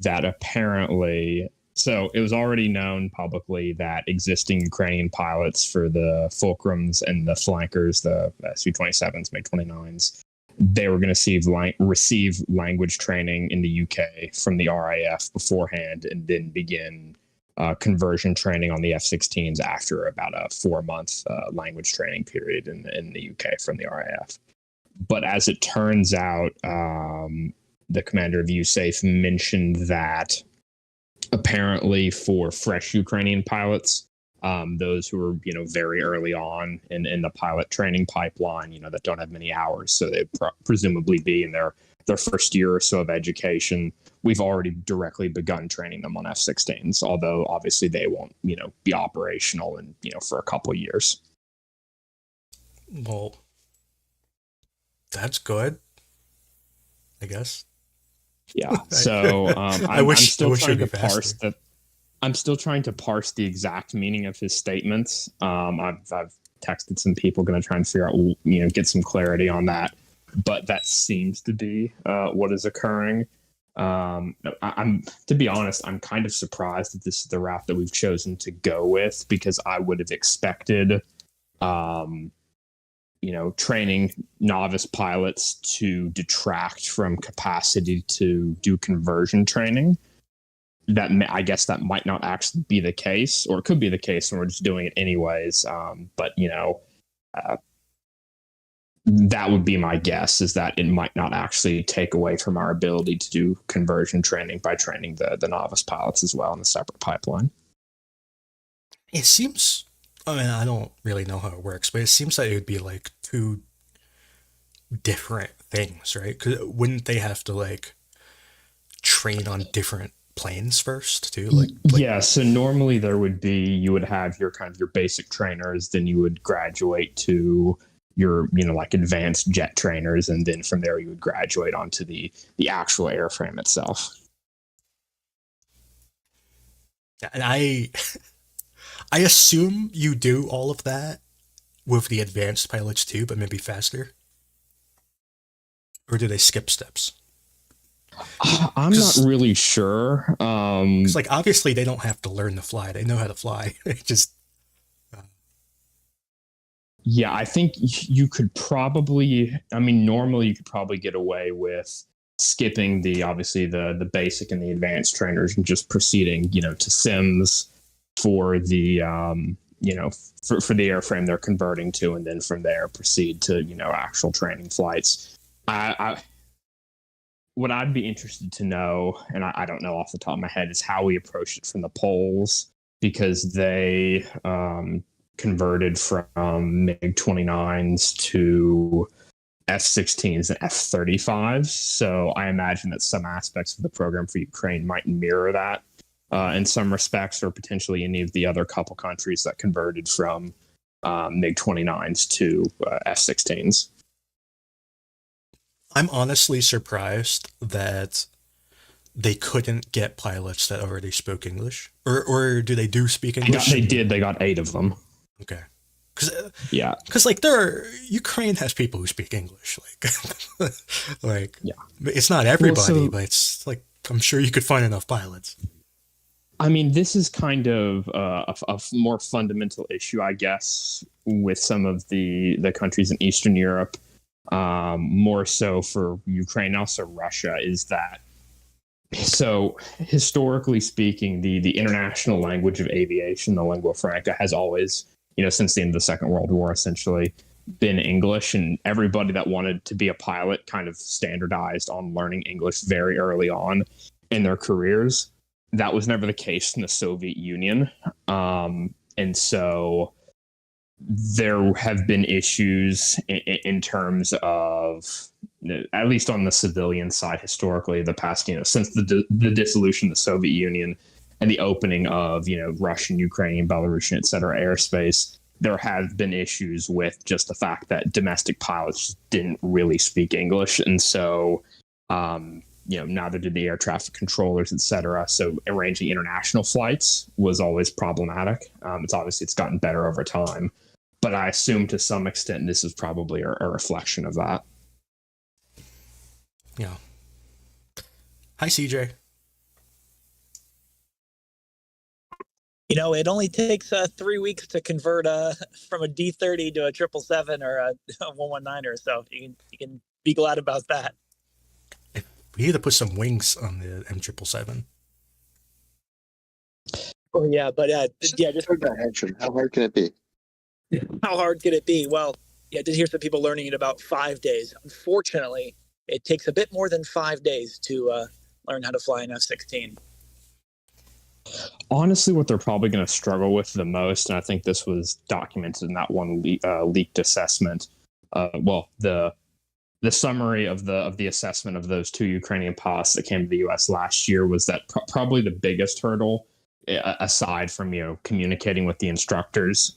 that apparently, so it was already known publicly that existing Ukrainian pilots for the Fulcrums and the flankers, the Su-27s, MiG-29s, they were going to receive language training in the UK from the RAF beforehand and then begin conversion training on the F-16s after about a 4-month language training period in the UK from the RAF. But as it turns out, the commander of USAFE mentioned that apparently for fresh Ukrainian pilots, those who are, very early on in the pilot training pipeline, that don't have many hours, so they'd presumably be in their first year or so of education. We've already directly begun training them on F-16s, although obviously they won't, be operational in, for a couple of years. Well, that's good, I guess. Yeah. So I'm still trying to parse the. I'm still trying to parse the exact meaning of his statements. I've texted some people, going to try and figure out, get some clarity on that. But that seems to be what is occurring. I'm, to be honest, I'm kind of surprised that this is the route that we've chosen to go with, because I would have expected, training novice pilots to detract from capacity to do conversion training. I guess that might not actually be the case, or it could be the case and we're just doing it anyways. But that would be my guess, is that it might not actually take away from our ability to do conversion training by training the novice pilots as well in a separate pipeline. It seems, I mean, I don't really know how it works, but it seems like it would be like two different things, right? Because wouldn't they have to like train on different planes first too? Yeah, so normally you would have your kind of your basic trainers, then you would graduate to your like advanced jet trainers, and then from there you would graduate onto the actual airframe itself. And I assume you do all of that with the advanced pilots too, but maybe faster, or do they skip steps? I'm not really sure. It's like obviously they don't have to learn to fly; they know how to fly. Just yeah, I think you could probably. I mean, normally you could probably get away with skipping obviously the basic and the advanced trainers and just proceeding, to sims for the for the airframe they're converting to, and then from there proceed to actual training flights. What I'd be interested to know, and I don't know off the top of my head, is how we approached it from the Poles, because they converted from MiG-29s to F-16s and F-35s. So I imagine that some aspects of the program for Ukraine might mirror that in some respects, or potentially any of the other couple countries that converted from MiG-29s to F-16s. I'm honestly surprised that they couldn't get pilots that already spoke English, or do they do speak English? They did. They got 8 of them. Okay, Yeah. because like Ukraine has people who speak English, like like Yeah. it's not everybody, Well, so but it's like I'm sure you could find enough pilots. I mean, this is kind of a more fundamental issue, I guess, with some of the countries in Eastern Europe, more so for Ukraine, also Russia, is that so historically speaking, the international language of aviation, the lingua franca, has always, since the end of the Second World War, essentially been English, and everybody that wanted to be a pilot kind of standardized on learning English very early on in their careers. That was never the case in the Soviet Union. And so there have been issues in terms of, at least on the civilian side, historically, the past, since the dissolution of the Soviet Union and the opening of, Russian, Ukrainian, Belarusian, et cetera, airspace, there have been issues with just the fact that domestic pilots didn't really speak English. And so, neither did the air traffic controllers, et cetera. So arranging international flights was always problematic. It's gotten better over time, but I assume to some extent this is probably a reflection of that. Yeah. Hi, CJ. It only takes 3 weeks to convert from a D30 to a 777 or a 119er, so you can be glad about that. We need to put some wings on the M777. Oh yeah, but just how hard can it be? how hard can it be? Well, I did hear some people learning in about 5 days. Unfortunately, it takes a bit more than 5 days to learn how to fly an F-16. Honestly, what they're probably going to struggle with the most, and I think this was documented in that one leaked assessment. The summary of the assessment of those 2 Ukrainian pilots that came to the U.S. last year was that probably the biggest hurdle, aside from communicating with the instructors,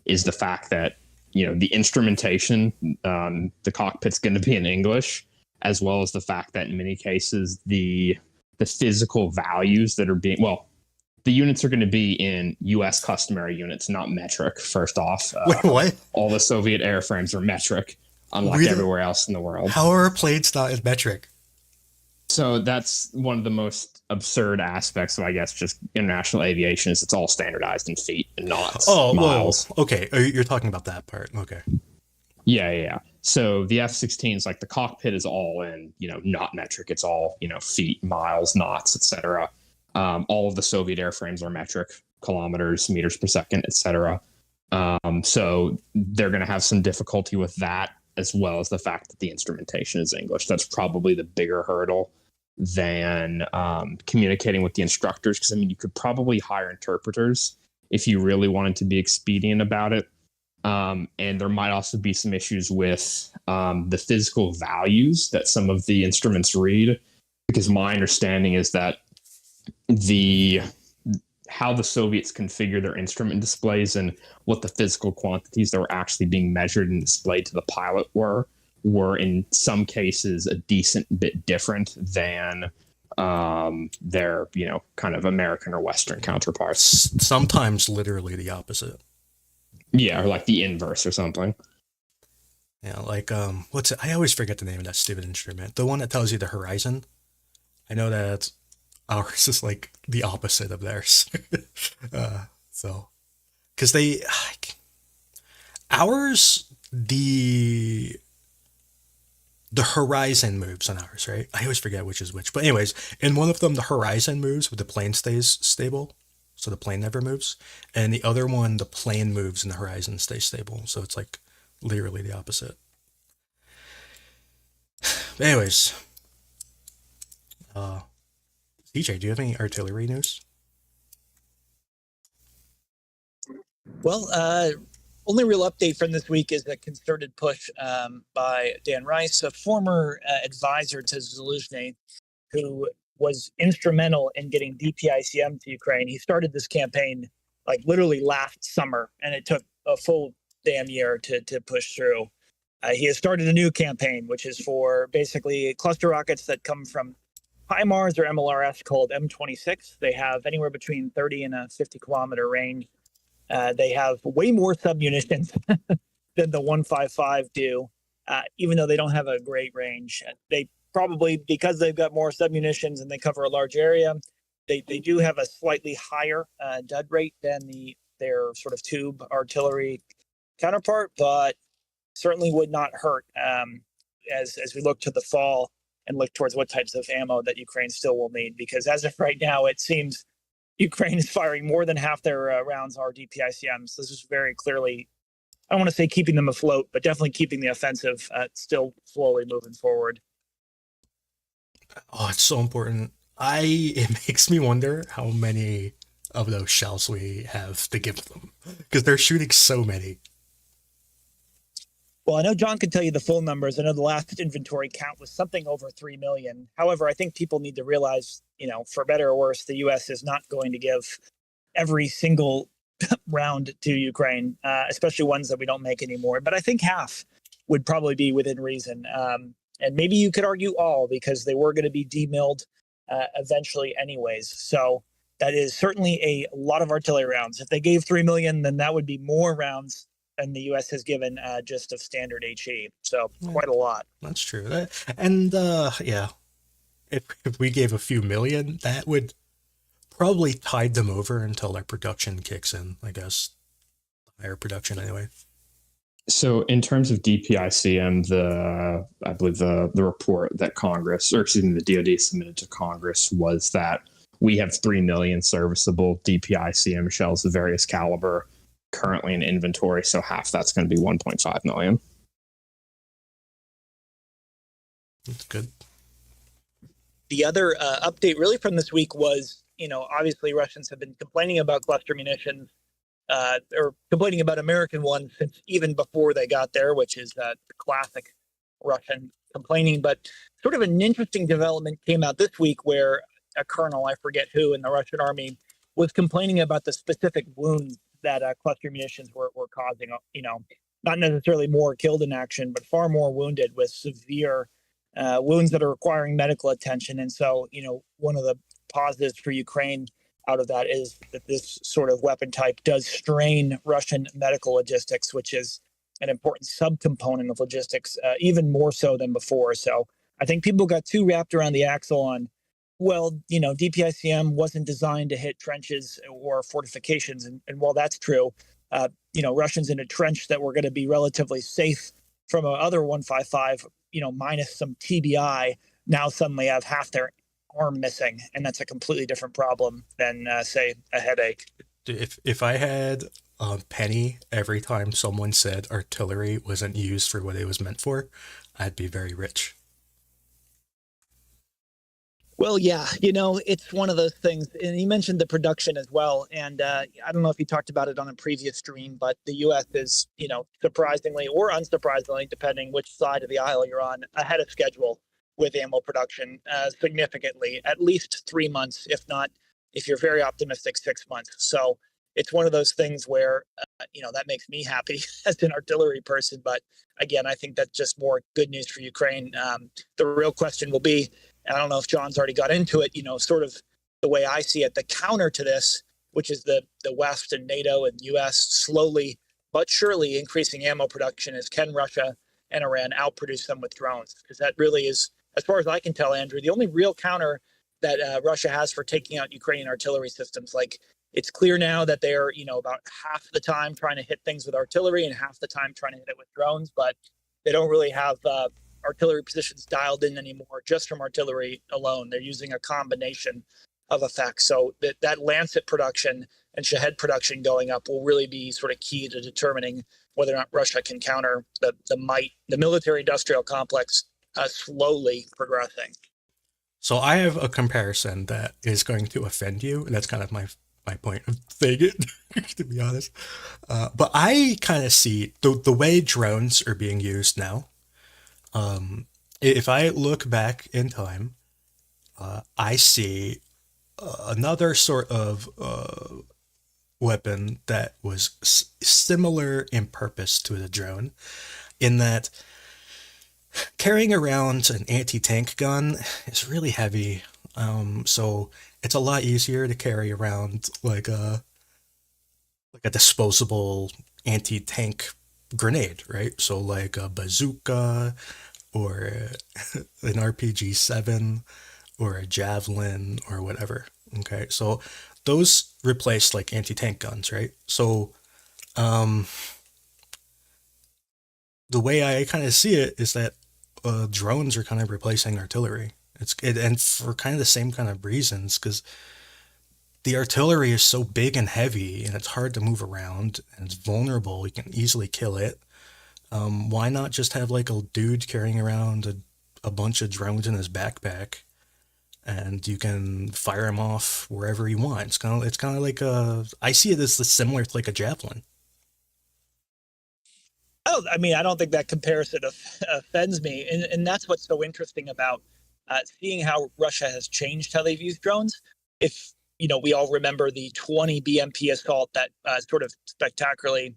is the fact that the instrumentation, the cockpit's going to be in English, as well as the fact that in many cases the physical values that are being the units are going to be in U.S. customary units, not metric. First off, Wait, what? All the Soviet airframes are metric, unlike Really? everywhere else in the world. How are planes not in metric? So that's one of the most absurd aspects of, I guess, just international aviation is it's all standardized in feet and knots, miles. Whoa. Okay, you're talking about that part. Okay. Yeah. So the F-16s, like the cockpit is all in, not metric. It's all, feet, miles, knots, etc. All of the Soviet airframes are metric, kilometers, meters per second, etc. So they're going to have some difficulty with that, as well as the fact that the instrumentation is English. That's probably the bigger hurdle than communicating with the instructors. Because, you could probably hire interpreters if you really wanted to be expedient about it. And there might also be some issues with the physical values that some of the instruments read, because my understanding is that how the Soviets configure their instrument displays and what the physical quantities that were actually being measured and displayed to the pilot were in some cases a decent bit different than their, kind of American or Western counterparts. Sometimes literally the opposite. Yeah, or like the inverse or something. Yeah, like what's it? I always forget the name of that stupid instrument. The one that tells you the horizon. I know that ours is like the opposite of theirs. So, because ours, the horizon moves on ours, right? I always forget which is which. But anyways, in one of them, the horizon moves, but the plane stays stable. So the plane never moves. And the other one, the plane moves and the horizon stays stable. So it's like literally the opposite. But anyways, CJ, do you have any artillery news? Well, only real update from this week is a concerted push by Dan Rice, a former advisor to Zelensky, who was instrumental in getting DPICM to Ukraine. He started this campaign like literally last summer, and it took a full damn year to push through. He has started a new campaign, which is for basically cluster rockets that come from HIMARS or MLRS called M26. They have anywhere between 30 and a 50-kilometer range. They have way more submunitions than the 155 do, even though they don't have a great range. They probably, because they've got more submunitions and they cover a large area, they do have a slightly higher dud rate than their sort of tube artillery counterpart, but certainly would not hurt as we look to the fall and look towards what types of ammo that Ukraine still will need. Because as of right now, it seems Ukraine is firing more than half their rounds are DPICMs. This is very clearly, I don't want to say keeping them afloat, but definitely keeping the offensive still slowly moving forward. Oh, it's so important. It makes me wonder how many of those shells we have to give them, because they're shooting so many. Well, I know John can tell you the full numbers. I know the last inventory count was something over 3 million. However, I think people need to realize, for better or worse, the U.S. is not going to give every single round to Ukraine, especially ones that we don't make anymore. But I think half would probably be within reason. And maybe you could argue all, because they were going to be demilled eventually anyways. So that is certainly a lot of artillery rounds. If they gave 3 million, then that would be more rounds than the U.S. has given just of standard HE. So quite a lot. That's true. And yeah, if we gave a few million, that would probably tide them over until their production kicks in, I guess. Higher production anyway. So in terms of DPICM, I believe the report that the DoD submitted to Congress was that we have 3 million serviceable DPICM shells of various caliber currently in inventory. So half that's going to be 1.5 million. That's good. The other update really from this week was, obviously Russians have been complaining about cluster munitions, or complaining about American ones since even before they got there, which is classic Russian complaining. But sort of an interesting development came out this week where a colonel, I forget who, in the Russian army was complaining about the specific wounds that cluster munitions were causing, not necessarily more killed in action, but far more wounded with severe wounds that are requiring medical attention. And so, one of the positives for Ukraine out of that is that this sort of weapon type does strain Russian medical logistics, which is an important subcomponent of logistics, even more so than before. So I think people got too wrapped around the axle on, well, DPICM wasn't designed to hit trenches or fortifications. And while that's true, Russians in a trench that were going to be relatively safe from other 155, minus some TBI, now suddenly have half their arm missing. And that's a completely different problem than, say, a headache. If I had a penny every time someone said artillery wasn't used for what it was meant for, I'd be very rich. Well, yeah, it's one of those things. And you mentioned the production as well. And I don't know if you talked about it on a previous stream, but the U.S. is, surprisingly or unsurprisingly, depending which side of the aisle you're on, ahead of schedule with ammo production significantly, at least 3 months, if not, if you're very optimistic, 6 months. So it's one of those things where, that makes me happy as an artillery person. But again, I think that's just more good news for Ukraine. The real question will be, and I don't know if John's already got into it, sort of the way I see it, the counter to this, which is the West and NATO and US slowly but surely increasing ammo production, is can Russia and Iran outproduce them with drones? Because that really is, as far as I can tell, Andrew, the only real counter that Russia has for taking out Ukrainian artillery systems. Like, it's clear now that they're, about half the time trying to hit things with artillery and half the time trying to hit it with drones, but they don't really have artillery positions dialed in anymore just from artillery alone. They're using a combination of effects. So that Lancet production and Shahed production going up will really be sort of key to determining whether or not Russia can counter the military industrial complex slowly progressing. So I have a comparison that is going to offend you, and that's kind of my point of saying it, to be honest. But I kind of see the way drones are being used now. If I look back in time, I see another sort of weapon that was similar in purpose to the drone, in that Carrying around an anti-tank gun is really heavy. So it's a lot easier to carry around like a disposable anti-tank grenade, right? So like a bazooka or an RPG-7 or a javelin or whatever. Okay, so those replace like anti-tank guns, right? So um, the way I kind of see it is that drones are kind of replacing artillery. And for kind of the same kind of reasons, because the artillery is so big and heavy, and it's hard to move around, and it's vulnerable. You can easily kill it. Why not just have like a dude carrying around a bunch of drones in his backpack, and you can fire them off wherever you want? It's kind of like a. I see it as similar to like a javelin. Oh, I mean, I don't think that comparison offends me, and that's what's so interesting about seeing how Russia has changed how they've used drones. If we all remember the 20 BMP assault that sort of spectacularly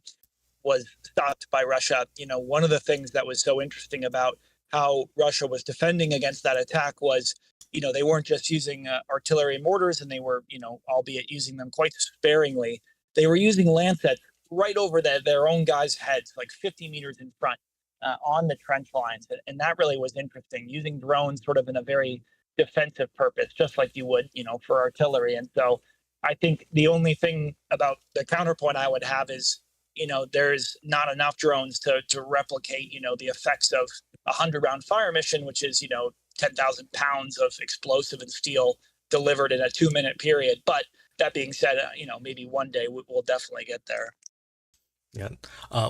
was stopped by Russia. One of the things that was so interesting about how Russia was defending against that attack was, they weren't just using artillery and mortars, and they were, albeit using them quite sparingly. They were using Lancets right over their own guys' heads, like 50 meters in front on the trench lines. And that really was interesting, using drones sort of in a very defensive purpose, just like you would, for artillery. And so I think the only thing about the counterpoint I would have is, there's not enough drones to replicate, the effects of a 100-round fire mission, which is, 10,000 pounds of explosive and steel delivered in a 2-minute period. But that being said, maybe one day we'll definitely get there. Yeah.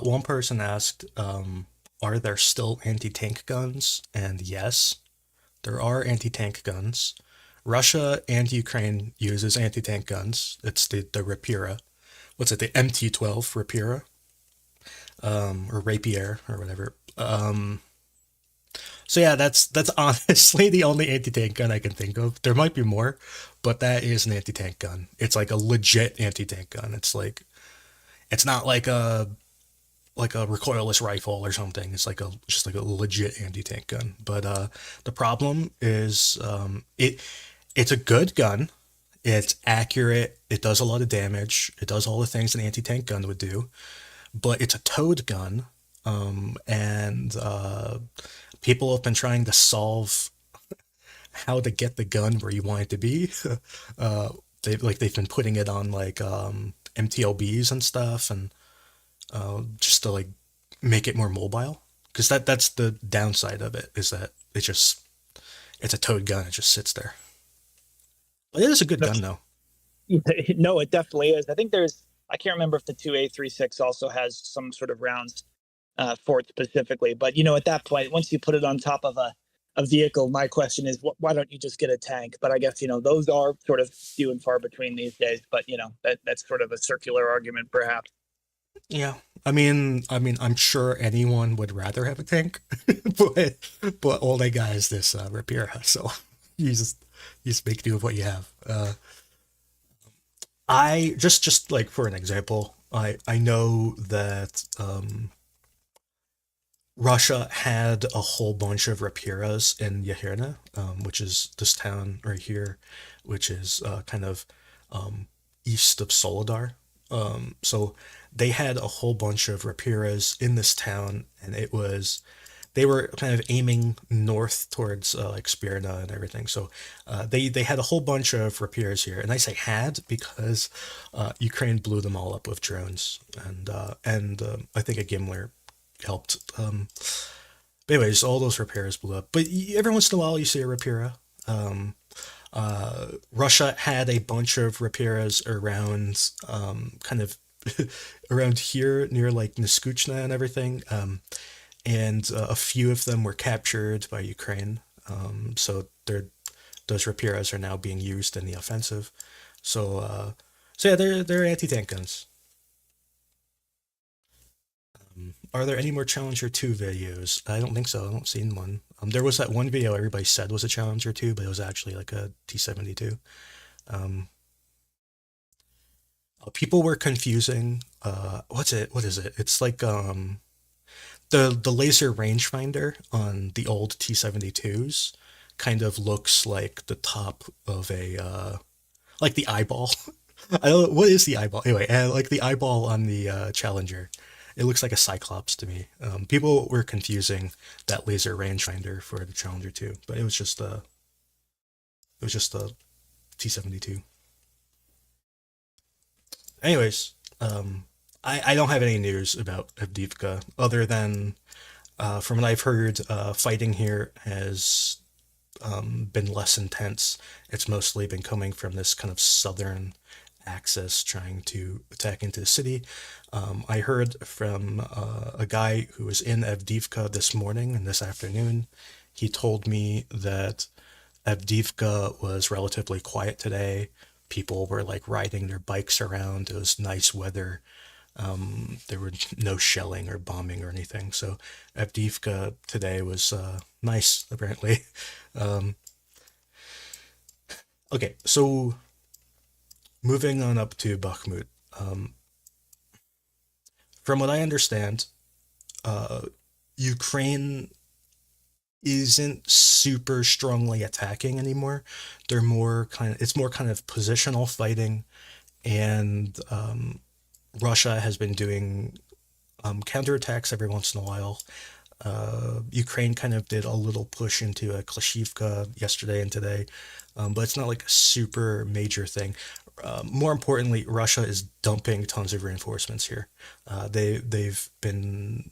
One person asked, are there still anti-tank guns? And yes, there are anti-tank guns. Russia and Ukraine uses anti-tank guns. It's the Rapira. What's it? The MT-12 Rapira, or Rapier or whatever. So yeah, that's honestly the only anti-tank gun I can think of. There might be more, but that is an anti-tank gun. It's like a legit anti-tank gun. It's not like a recoilless rifle or something. It's like a just like a legit anti-tank gun. But the problem is it's a good gun. It's accurate. It does a lot of damage. It does all the things an anti-tank gun would do. But it's a towed gun, and people have been trying to solve how to get the gun where you want it to be. They've been putting it on like MTLBs and stuff, and just to like make it more mobile. Because that's the downside of it, is that it's a towed gun. It just sits there. But it is a good gun though. No, it definitely is. I think I can't remember if the 2A36 also has some sort of rounds for it specifically. But, at that point, once you put it on top of a vehicle, my question is, why don't you just get a tank? But I guess, those are sort of few and far between these days. But, that's sort of a circular argument, perhaps. Yeah. I'm sure anyone would rather have a tank, but all they got is this Rapira. So you just make do with what you have. I just like for an example, I know that Russia had a whole bunch of rapiras in Yahirna, which is this town right here, which is kind of east of Solidar. So they had a whole bunch of rapiras in this town, and they were kind of aiming north towards like Spirna and everything. So they had a whole bunch of rapiers here, and I say had because Ukraine blew them all up with drones, and I think a Gimler helped. But anyways, all those rapiers blew up. But every once in a while, you see a rapira. Russia had a bunch of rapiras around, kind of around here near like Niskuchna and everything. And a few of them were captured by Ukraine. So those rapiras are now being used in the offensive. So yeah, they're anti-tank guns. Are there any more Challenger 2 videos? I don't think so. I don't seen one. There was that one video everybody said was a Challenger 2, but it was actually like a T-72. Um, People were confusing. What is it? It's like the laser rangefinder on the old T-72s kind of looks like the top of a like the eyeball. I don't know what is the eyeball anyway. Like the eyeball on the Challenger, it looks like a cyclops to me. People were confusing that laser rangefinder for the Challenger too, but it was just a T-72. Anyways, I don't have any news about Avdiivka other than from what I've heard, fighting here has been less intense. It's mostly been coming from this kind of southern axis trying to attack into the city. I heard from a guy who was in Avdiivka this morning and this afternoon. He told me that Avdiivka was relatively quiet today. People were like riding their bikes around. It was nice weather. There were no shelling or bombing or anything. So Avdiivka today was nice, apparently. Um, okay, so moving on up to Bakhmut. Um, from what I understand, uh, Ukraine isn't super strongly attacking anymore. It's more kind of positional fighting, and Russia has been doing counterattacks every once in a while. Ukraine kind of did a little push into a Klischiivka yesterday and today, but it's not like a super major thing. More importantly, Russia is dumping tons of reinforcements here. They've been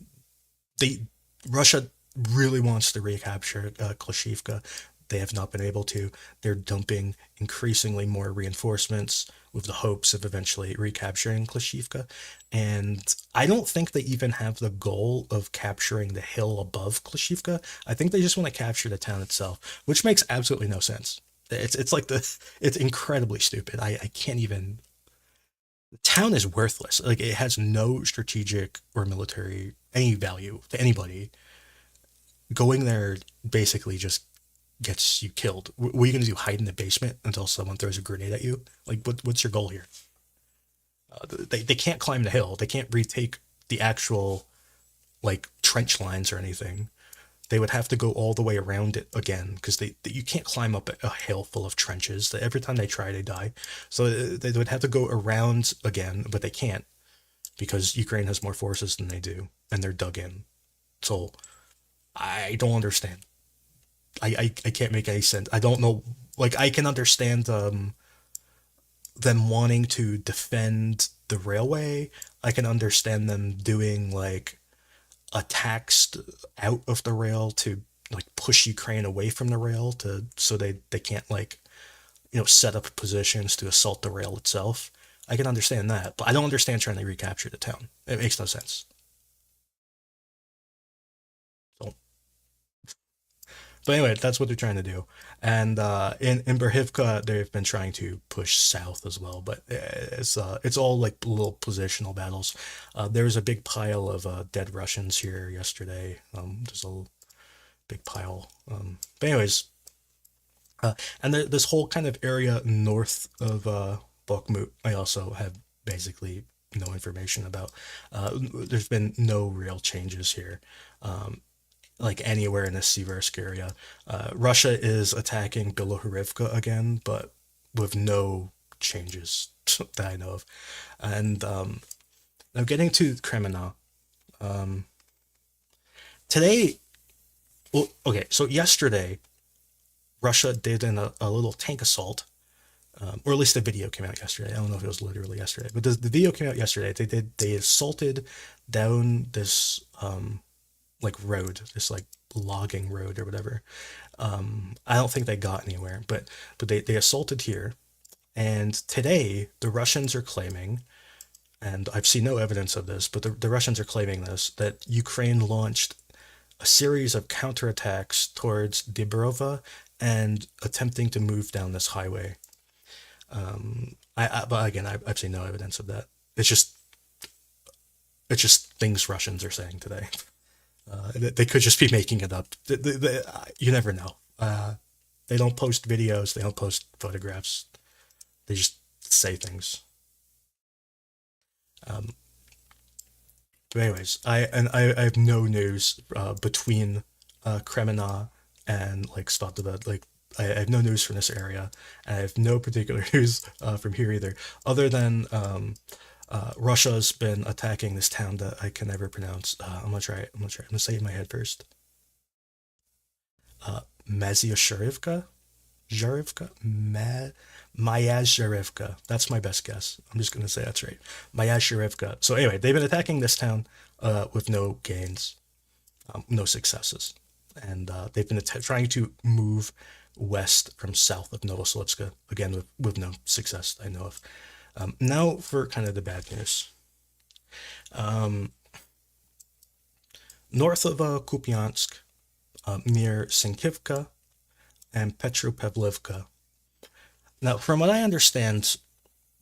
they Russia really wants to recapture Klischiivka. They have not been able to. They're dumping increasingly more reinforcements with the hopes of eventually recapturing Klischiivka. And I don't think they even have the goal of capturing the hill above Klischiivka. I think they just want to capture the town itself, which makes absolutely no sense. It's like it's incredibly stupid. I can't even. The town is worthless. Like it has no strategic or military any value to anybody. Going there basically just gets you killed. What are you gonna do? Hide in the basement until someone throws a grenade at you? Like what's your goal here? They can't climb the hill. They can't retake the actual like trench lines or anything. They would have to go all the way around it again because you can't climb up a hill full of trenches. Every time they try, they die. So they would have to go around again, but they can't because Ukraine has more forces than they do, and they're dug in. So I don't understand. I can't make any sense. I don't know. Like I can understand them wanting to defend the railway. I can understand them doing like attacks out of the rail to like push Ukraine away from the rail to so they can't like set up positions to assault the rail itself. I can understand that, but I don't understand trying to recapture the town. It makes no sense. So, but anyway, that's what they're trying to do. And in Berhivka, they've been trying to push south as well, but it's all like little positional battles. There was a big pile of dead Russians here yesterday. There's a big pile. But anyways, and this whole kind of area north of Bakhmut, I also have basically no information about. There's been no real changes here. Like anywhere in the Siversk area. Russia is attacking Bilohorivka again, but with no changes that I know of. And now getting to Kremmina. Today, well, okay, so yesterday, Russia did a little tank assault, or at least the video came out yesterday. I don't know if it was literally yesterday, but the video came out yesterday. They assaulted down this like road, this like logging road or whatever. I don't think they got anywhere, but they assaulted here. And today the Russians are claiming, and I've seen no evidence of this, but the Russians are claiming this, that Ukraine launched a series of counterattacks towards Dibrova and attempting to move down this highway. But again, I've seen no evidence of that. It's just things Russians are saying today. They could just be making it up. You never know. They don't post videos. They don't post photographs. They just say things. Um, But anyways, I have no news between Kremmina and like Svatobed. Like I have no news from this area, and I have no particular news from here either, other than Russia's been attacking this town that I can never pronounce. I'm gonna try it. I'm gonna say it in my head first. Mazyashurivka? Zharivka? Myazhirivka. That's my best guess. I'm just gonna say that's right. Myazhirivka. So anyway, they've been attacking this town with no gains, no successes, and they've been trying to move west from south of Novoselivska again with no success I know of. Now for kind of the bad news. North of Kupiansk, near Sinkivka and Petropavlivka. Now, from what I understand,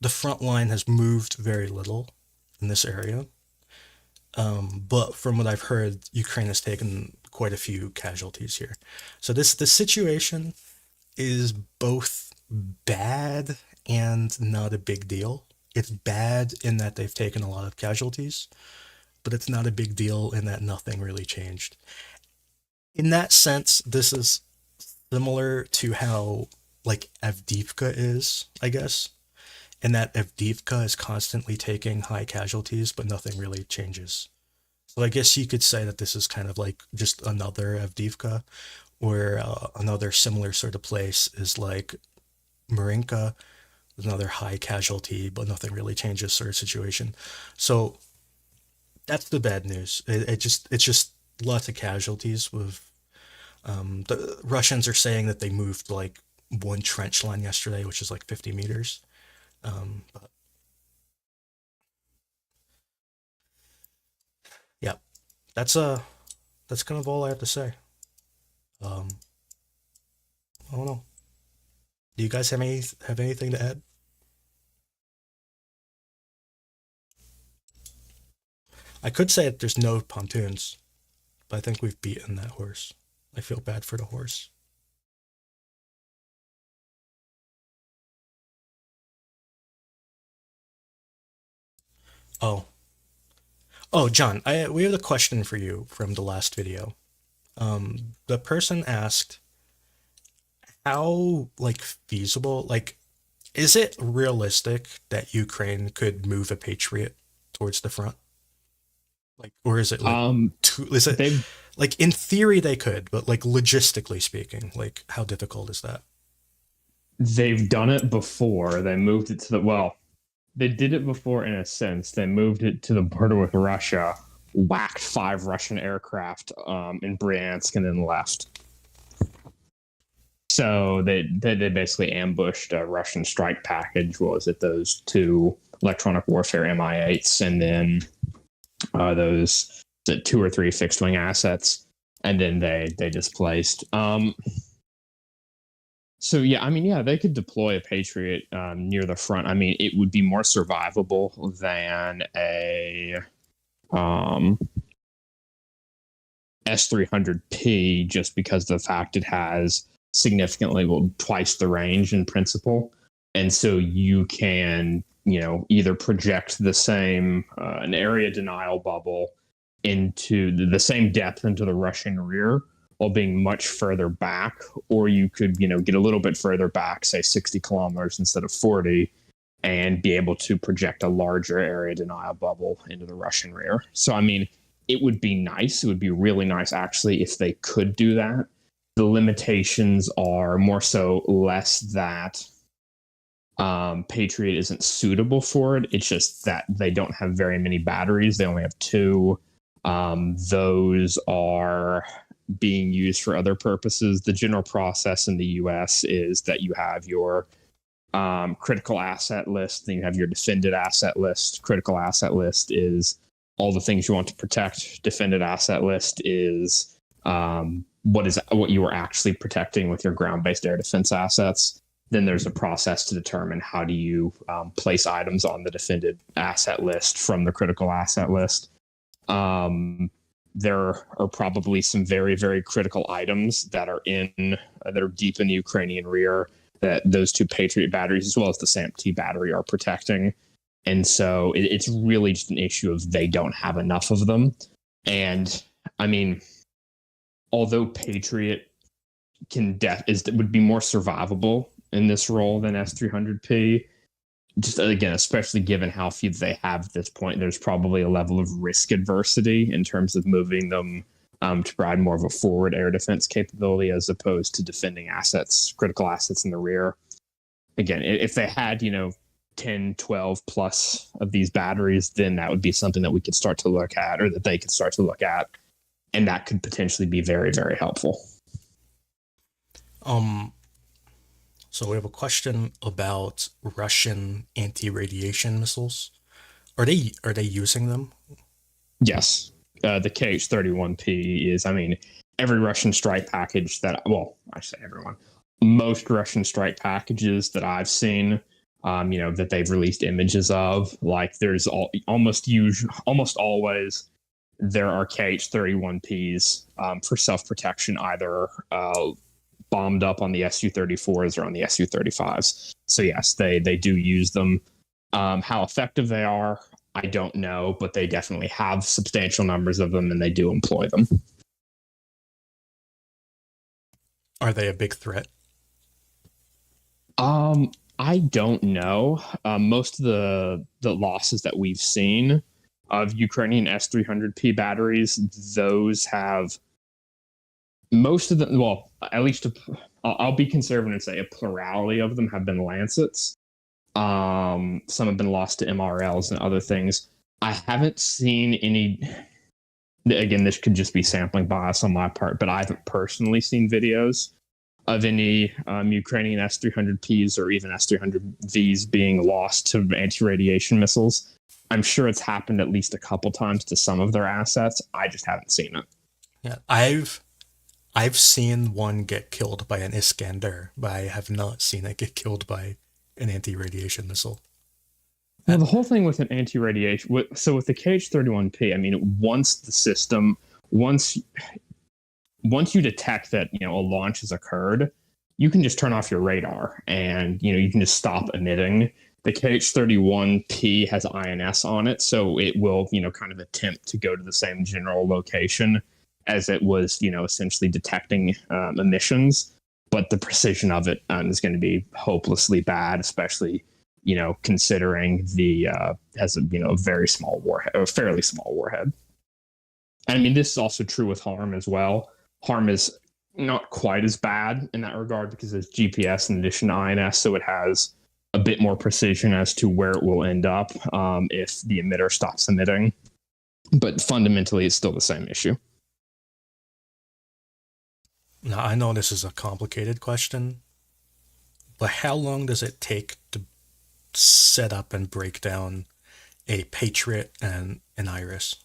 the front line has moved very little in this area. But from what I've heard, Ukraine has taken quite a few casualties here. So this situation is both bad and not a big deal. It's bad in that they've taken a lot of casualties, but it's not a big deal in that nothing really changed. In that sense, this is similar to how like Avdiivka is, I guess, in that Avdiivka is constantly taking high casualties, but nothing really changes. So I guess you could say that this is kind of like just another Avdiivka, or another similar sort of place is like Marinka, another high casualty, but nothing really changes sort of situation. So that's the bad news. It's just lots of casualties with the Russians are saying that they moved like one trench line yesterday, which is like 50 meters. But yeah, that's kind of all I have to say. Um, I don't know. Do you guys have anything to add? I could say that there's no pontoons, but I think we've beaten that horse. I feel bad for the horse. Oh, oh, John, we have a question for you from the last video. The person asked how like feasible, like, is it realistic that Ukraine could move a Patriot towards the front? Like, or is it like is it They've like in theory they could, but like logistically speaking, like how difficult is that? they've done it before. They moved it to the well. They did it before in a sense. They moved it to the border with Russia, whacked 5 Russian aircraft in Bryansk, and then left. So they basically ambushed a Russian strike package. What was it? Those 2 electronic warfare Mi-8s, and then those 2 or 3 fixed wing assets, and then they displaced. So yeah, I mean, yeah, they could deploy a Patriot near the front. I mean, it would be more survivable than a S-300P, just because of the fact it has significantly, well, twice the range in principle, and so you can, either project the same an area denial bubble into the same depth into the Russian rear while being much further back, or you could, get a little bit further back, say 60 kilometers instead of 40, and be able to project a larger area denial bubble into the Russian rear. So, I mean, it would be nice. It would be really nice, actually, if they could do that. The limitations are more so less that Patriot isn't suitable for it. It's just that they don't have very many batteries. They only have 2. Those are being used for other purposes. The general process in the US is that you have your critical asset list, then you have your defended asset list. Critical asset list is all the things you want to protect. Defended asset list is what you are actually protecting with your ground-based air defense assets. Then there's a process to determine how do you place items on the defended asset list from the critical asset list. There are probably some very, very critical items that are deep in the Ukrainian rear that those 2 Patriot batteries, as well as the SAMP-T battery, are protecting. And so it's really just an issue of they don't have enough of them. And I mean, although Patriot would be more survivable in this role than S300P, just again, especially given how few they have at this point, there's probably a level of risk adversity in terms of moving them to provide more of a forward air defense capability as opposed to defending critical assets in the rear. Again, if they had, 10, 12 plus of these batteries, then that would be something that we could start to look at, or that they could start to look at. And that could potentially be very, very helpful. So we have a question about Russian anti-radiation missiles. Are they using them? Yes. The KH-31P is, every Russian strike package I say everyone, most Russian strike packages that I've seen, that they've released images of, like there's almost always there are KH-31Ps for self-protection, either bombed up on the Su-34s or on the Su-35s. So yes, they do use them. How effective they are, I don't know, but they definitely have substantial numbers of them and they do employ them. Are they a big threat? I don't know. Most of the losses that we've seen of Ukrainian S-300P batteries, those have most of them, well, at least I'll be conservative and say a plurality of them have been Lancets. Some have been lost to MRLs and other things. I haven't seen any. Again, this could just be sampling bias on my part, but I haven't personally seen videos of any Ukrainian S-300Ps or even S-300Vs being lost to anti-radiation missiles. I'm sure it's happened at least a couple times to some of their assets. I just haven't seen it. Yeah, I've seen one get killed by an Iskander, but I have not seen it get killed by an anti-radiation missile. Well, the whole thing with an anti-radiation, so with the KH-31P, once you detect that a launch has occurred, you can just turn off your radar and you can just stop emitting. The KH-31P has INS on it, so it will kind of attempt to go to the same general location as it was essentially detecting emissions, but the precision of it is going to be hopelessly bad, especially considering the has a very small warhead, or fairly small warhead. And this is also true with HARM as well. HARM is not quite as bad in that regard because it's GPS in addition to INS, so it has a bit more precision as to where it will end up if the emitter stops emitting. But fundamentally, it's still the same issue. Now, I know this is a complicated question, but how long does it take to set up and break down a Patriot and an Iris?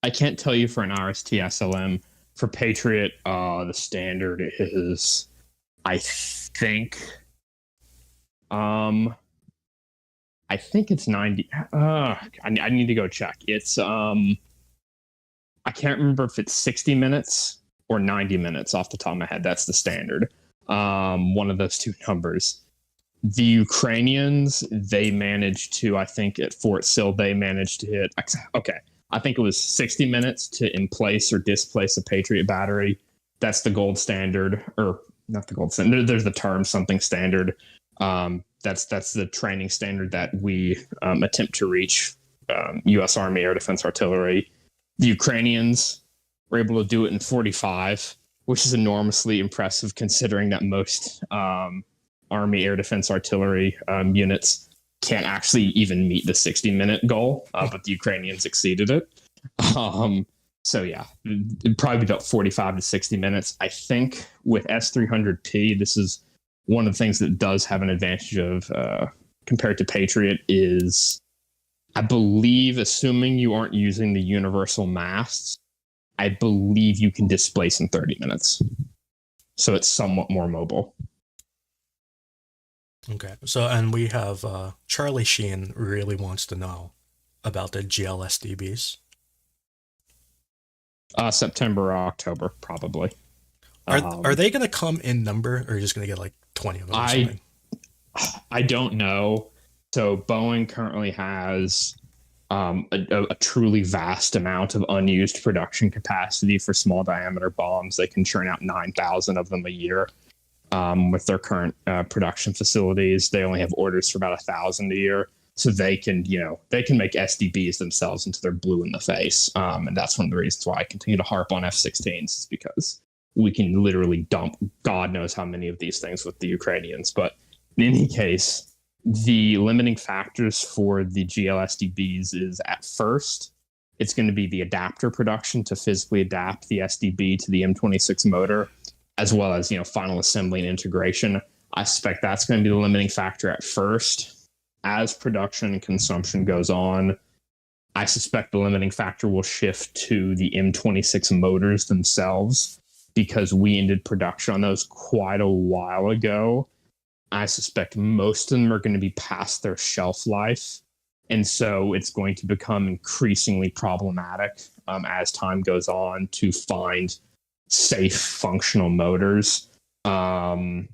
I can't tell you for an Iris TSLM. For Patriot, the standard is, I think it's 90. I need to go check. It's I can't remember if it's 60 minutes or 90 minutes off the top of my head. That's the standard. One of those two numbers. The Ukrainians, they managed to, I think at Fort Sill, they managed to hit, okay, I think it was 60 minutes to emplace or displace a Patriot battery. That's the gold standard, or not the gold standard. There's the term something standard. That's the training standard that we attempt to reach. U.S. Army Air Defense Artillery. The Ukrainians were able to do it in 45, which is enormously impressive considering that most Army Air Defense Artillery units can't actually even meet the 60-minute goal, but the Ukrainians exceeded it. So yeah, it'd probably be about 45 to 60 minutes. I think with S300P, this is one of the things that does have an advantage of compared to Patriot is, I believe, assuming you aren't using the universal masts, I believe you can displace in 30 minutes. So it's somewhat more mobile. Okay, so and we have Charlie Sheen really wants to know about the GLSDBs. September or October, probably. Are they going to come in number, or are you just going to get like 20 of them or something? I don't know. So Boeing currently has a truly vast amount of unused production capacity for small diameter bombs. They can churn out 9,000 of them a year. With their current production facilities, they only have orders for about 1,000 a year. So they can make SDBs themselves until they're blue in the face. And that's one of the reasons why I continue to harp on F-16s, is because we can literally dump God knows how many of these things with the Ukrainians. But in any case, the limiting factors for the GLSDBs is, at first, it's going to be the adapter production to physically adapt the SDB to the M26 motor, as well as, final assembly and integration. I suspect that's going to be the limiting factor at first. As production and consumption goes on, I suspect the limiting factor will shift to the M26 motors themselves, because we ended production on those quite a while ago. I suspect most of them are going to be past their shelf life. And so it's going to become increasingly problematic as time goes on to find safe, functional motors. At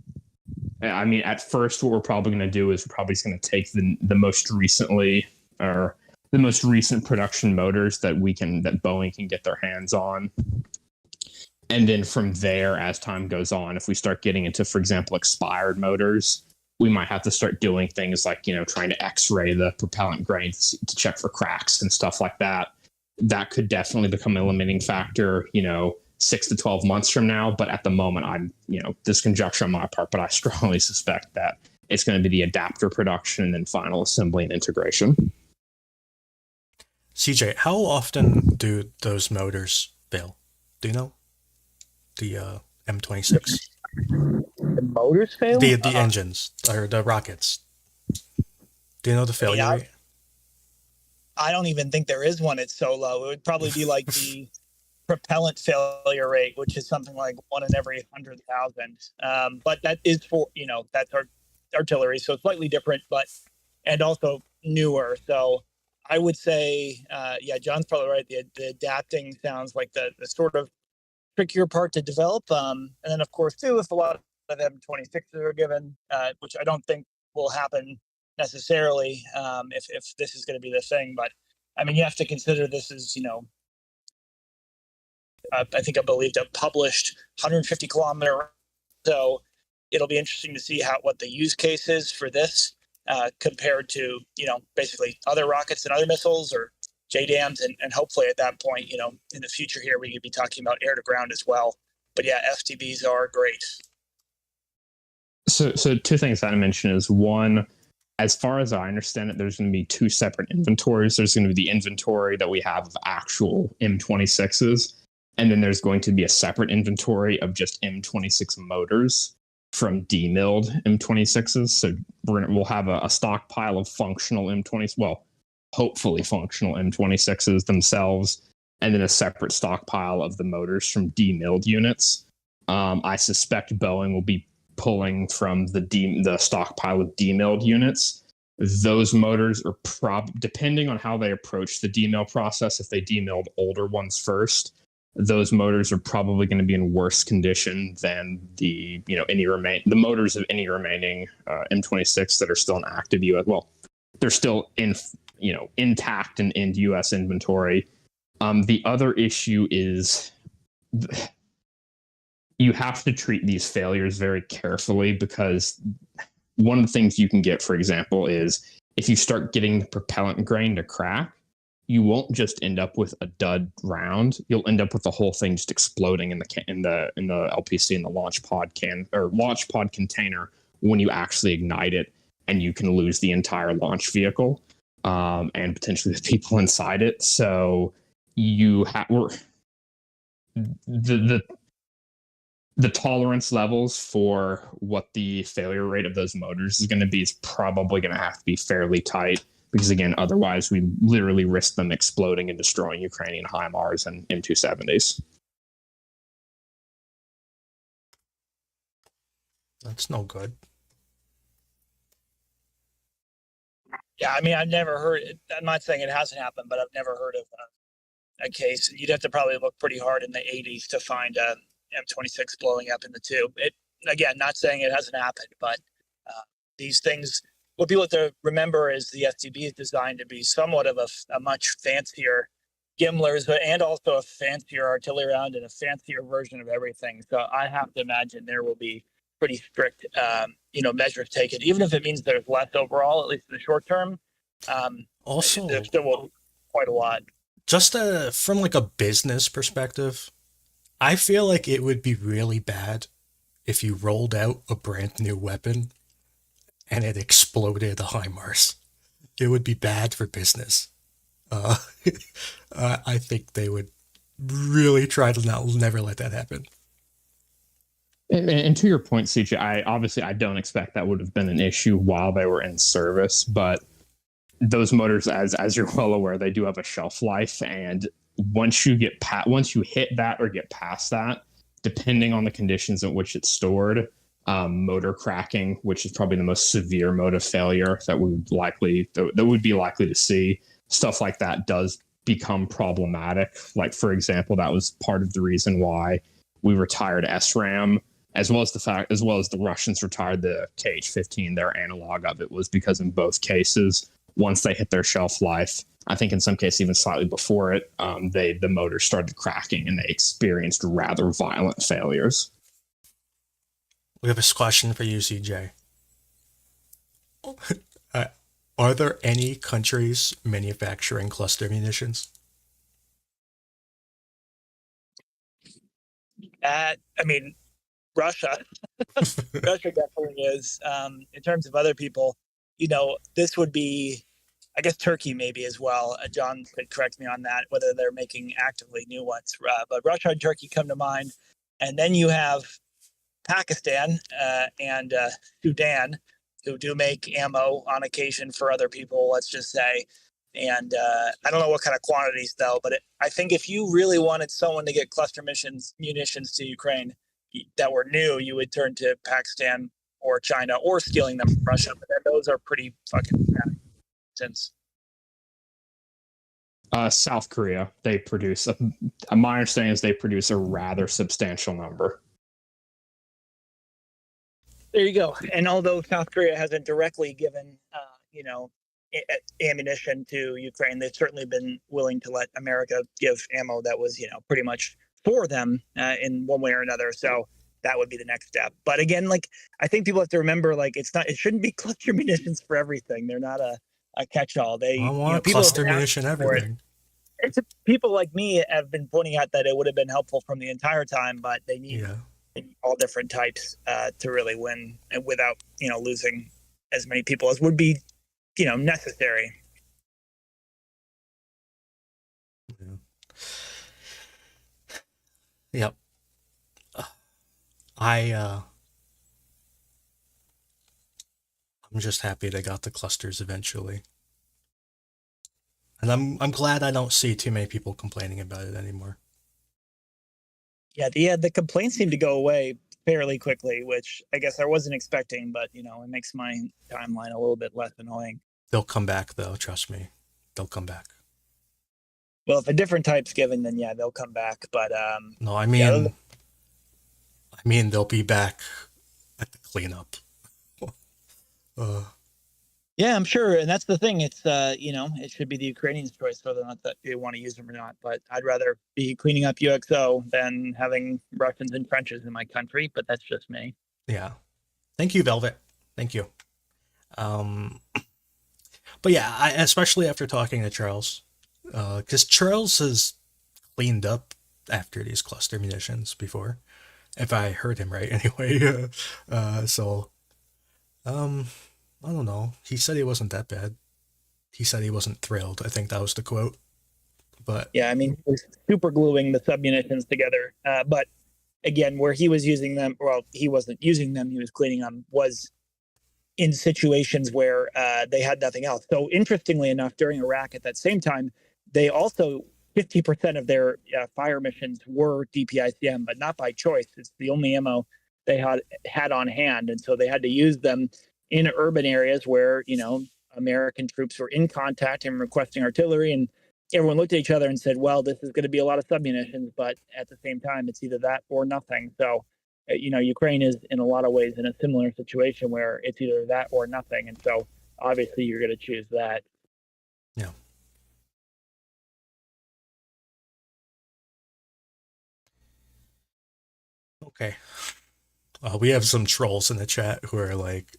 first, what we're probably going to do is we're probably just going to take the most recent production motors that Boeing can get their hands on. And then from there, as time goes on, if we start getting into, for example, expired motors, we might have to start doing things like, trying to X-ray the propellant grains to check for cracks and stuff like that. That could definitely become a limiting factor, 6 to 12 months from now. But at the moment, I'm, this conjecture on my part, but I strongly suspect that it's going to be the adapter production and then final assembly and integration. CJ, how often do those motors fail? Do you know? The M26. The motors fail? The engines, or the rockets. Do you know the failure rate? I don't even think there is one. It's so low. It would probably be like the propellant failure rate, which is something like 1 in every 100,000. But that is for, that's our artillery. So slightly different, and also newer. So I would say, John's probably right. The adapting sounds like the sort of trickier part to develop. And then, of course, too, if a lot of M26s are given, which I don't think will happen necessarily if this is going to be the thing. But, you have to consider this is, I believe a published 150 kilometer. So it'll be interesting to see what the use case is for this compared to, basically other rockets and other missiles or JDAMs, and hopefully at that point, in the future here, we could be talking about air to ground as well. But yeah, FTBs are great. So two things that I mentioned is, one, as far as I understand it, there's going to be two separate inventories. There's going to be the inventory that we have of actual M26s, and then there's going to be a separate inventory of just M26 motors from demilled M26s. So we'll have a stockpile of functional M20s. Well, hopefully functional M26s themselves, and then a separate stockpile of the motors from demilled units. I suspect Boeing will be pulling from the stockpile of demilled units. Those motors are depending on how they approach the demill process. If they demilled older ones first, those motors are probably going to be in worse condition than the motors of any remaining M26 that are still in active US. Well, they're still intact and in U.S. inventory. The other issue is you have to treat these failures very carefully, because one of the things you can get, for example, is if you start getting the propellant grain to crack, you won't just end up with a dud round. You'll end up with the whole thing just exploding in the LPC, in the launch pod container when you actually ignite it, and you can lose the entire launch vehicle. And potentially the people inside it. So the tolerance levels for what the failure rate of those motors is going to be is probably going to have to be fairly tight, because again, otherwise we literally risk them exploding and destroying Ukrainian HIMARS and M270s. That's no good. Yeah, I've never heard it. I'm not saying it hasn't happened, but I've never heard of a case. You'd have to probably look pretty hard in the 80s to find a M26 blowing up in the tube. Again, not saying it hasn't happened, but these things what people have to remember is the STB is designed to be somewhat of a much fancier Gimlers, but and also a fancier artillery round and a fancier version of everything. So I have to imagine there will be pretty strict, measures taken, even if it means there's less overall, at least in the short term. Also, There still will be quite a lot. just from like a business perspective, I feel like it would be really bad if you rolled out a brand new weapon and it exploded a HIMARS. It would be bad for business. Uh, I think they would really try to never let that happen. And to your point, CJ, I don't expect that would have been an issue while they were in service, but those motors, as you're well aware, they do have a shelf life, and once you hit that or get past that, depending on the conditions in which it's stored, motor cracking, which is probably the most severe mode of failure that would be likely to see, stuff like that does become problematic. Like, for example, that was part of the reason why we retired SRAM, as well as the Russians retired the KH-15. Their analog of it was because in both cases, once they hit their shelf life, I think in some cases even slightly before it, the motor started cracking and they experienced rather violent failures. We have a question for you, CJ. Are there any countries manufacturing cluster munitions? Russia. Russia definitely is. In terms of other people, this would be, I guess, Turkey maybe as well. John could correct me on that, whether they're making actively new ones. But Russia and Turkey come to mind. And then you have Pakistan and Sudan, who do make ammo on occasion for other people, let's just say. And I don't know what kind of quantities, though, but I think if you really wanted someone to get cluster munitions to Ukraine that were new, you would turn to Pakistan or China or stealing them from Russia. But then those are pretty fucking bad. Since South Korea, they produce, my understanding is they produce a rather substantial number. There you go. And although South Korea hasn't directly given, ammunition to Ukraine, they've certainly been willing to let America give ammo that was, pretty much for them in one way or another. So that would be the next step. But again, I think people have to remember, it shouldn't be cluster munitions for everything. They're not a catch-all. I want cluster munition everything. People like me have been pointing out that it would have been helpful from the entire time, but they need all different types to really win, and without losing as many people as would be necessary. Yep. I'm just happy they got the clusters eventually. And I'm glad I don't see too many people complaining about it anymore. Yeah, the complaints seem to go away fairly quickly, which I guess I wasn't expecting, but it makes my timeline a little bit less annoying. They'll come back though, trust me. They'll come back. Well, if a different type's given, then yeah, they'll come back. But no, I mean they'll be back at the cleanup. Yeah, I'm sure, and that's the thing. It's it should be the Ukrainians' choice whether or not that they want to use them or not. But I'd rather be cleaning up UXO than having Russians in trenches in my country. But that's just me. Yeah, thank you, Velvet. Thank you. But yeah, especially after talking to Charles, because Charles has cleaned up after these cluster munitions before, if I heard him right. Anyway, I don't know. He said he wasn't that bad. He said he wasn't thrilled. I think that was the quote. But yeah, he was super gluing the submunitions together. But again, where he was using them, well, he wasn't using them. He was cleaning them. Was in situations where they had nothing else. So interestingly enough, during Iraq at that same time, they also 50% of their fire missions were DPICM, but not by choice. It's the only ammo they had on hand, and so they had to use them in urban areas where, American troops were in contact and requesting artillery, and everyone looked at each other and said, well, this is going to be a lot of submunitions, but at the same time, it's either that or nothing. So, Ukraine is in a lot of ways in a similar situation where it's either that or nothing. And so obviously you're going to choose that. Yeah. Okay. We have some trolls in the chat who are like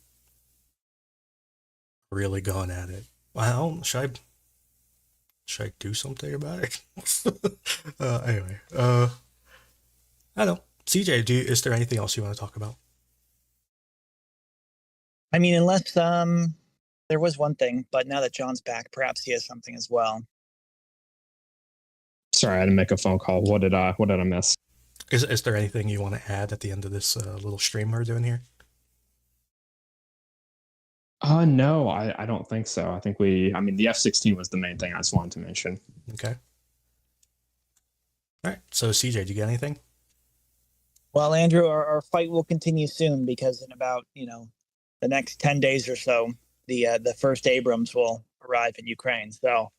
really going at it. Well, should I do something about it? Anyway, I don't know. CJ, is there anything else you want to talk about? I mean, unless there was one thing, but now that John's back, perhaps he has something as well. Sorry, I had to make a phone call. What did I miss? Is there anything you want to add at the end of this little stream we're doing here? No, I don't think so. I think the F-16 was the main thing I just wanted to mention. Okay. All right. So CJ, do you get anything? Well, Andrew, our fight will continue soon because in about the next 10 days or so, the first Abrams will arrive in Ukraine. So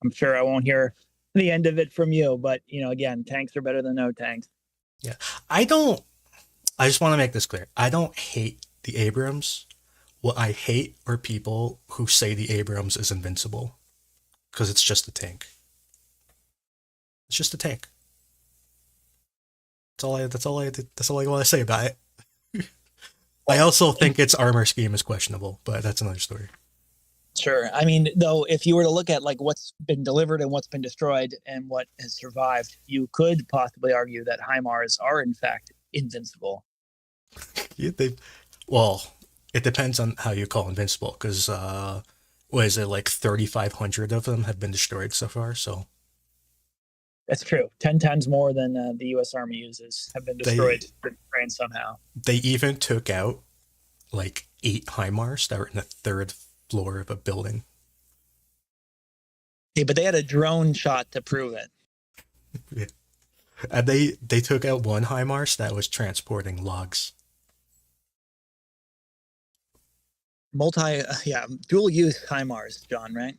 I'm sure I won't hear the end of it from you. But again, tanks are better than no tanks. Yeah. I just want to make this clear. I don't hate the Abrams. What I hate are people who say the Abrams is invincible because it's just a tank. It's just a tank. That's all I want to say about it. I also think its armor scheme is questionable, but that's another story. Sure. I mean, though, if you were to look at like what's been delivered and what's been destroyed and what has survived, you could possibly argue that HIMARS are in fact invincible. Yeah, well, it depends on how you call invincible, because what is it, like 3,500 of them have been destroyed so far? So that's true. 10 times more than the U.S. Army uses have been destroyed in Ukraine somehow. They even took out like 8 HIMARS that were in the 3rd floor of a building. Yeah, but they had a drone shot to prove it. Yeah. And they took out one HIMARS that was transporting logs. Dual use HIMARS, John, right?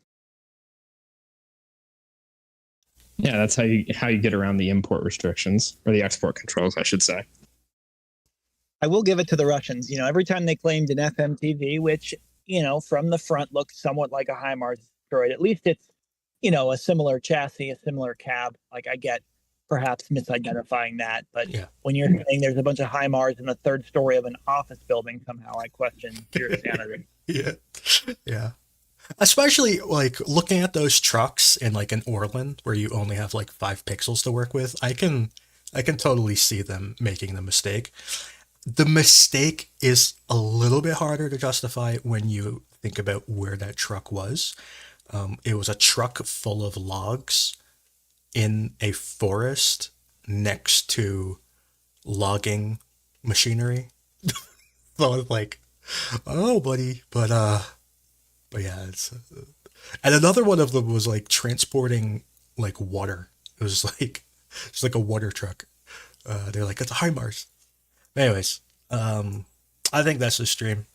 Yeah, that's how you get around the import restrictions, or the export controls, I should say. I will give it to the Russians. Every time they claimed an FMTV, which from the front looked somewhat like a HIMARS destroyed, at least it's a similar chassis, a similar cab. Like I get perhaps misidentifying that, but when you're saying there's a bunch of HIMARS in the 3rd story of an office building, somehow I question your sanity. Yeah. Especially like looking at those trucks in like an Orland where you only have like 5 pixels to work with, I can totally see them making the mistake. The mistake is a little bit harder to justify when you think about where that truck was. It was a truck full of logs in a forest next to logging machinery. So it's like, oh, buddy, but yeah, it's. And another one of them was like transporting like water. It was like it's like a water truck. They're like, it's a HIMARS. Anyways, I think that's the stream.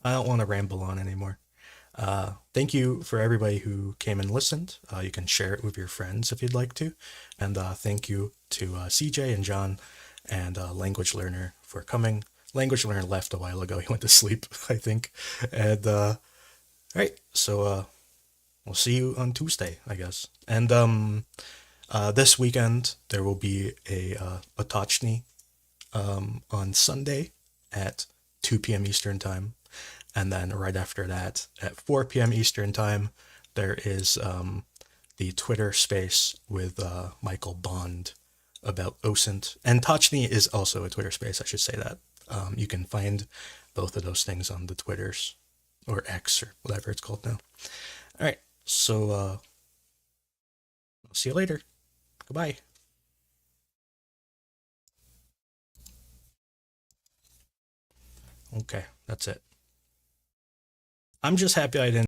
I don't want to ramble on anymore. Thank you for everybody who came and listened. You can share it with your friends if you'd like to. And thank you to CJ and John and Language Learner for coming. Language Learner left a while ago. He went to sleep, I think. And all right, so we'll see you on Tuesday, I guess. And this weekend there will be a Otochny on Sunday at 2 p.m. Eastern Time. And then right after that, at 4 p.m. Eastern Time, there is the Twitter space with Michael Bond about OSINT. And Tochny is also a Twitter space, I should say that. You can find both of those things on the Twitters, or X, or whatever it's called now. All right, so I'll see you later. Goodbye. Okay, that's it. I'm just happy I didn't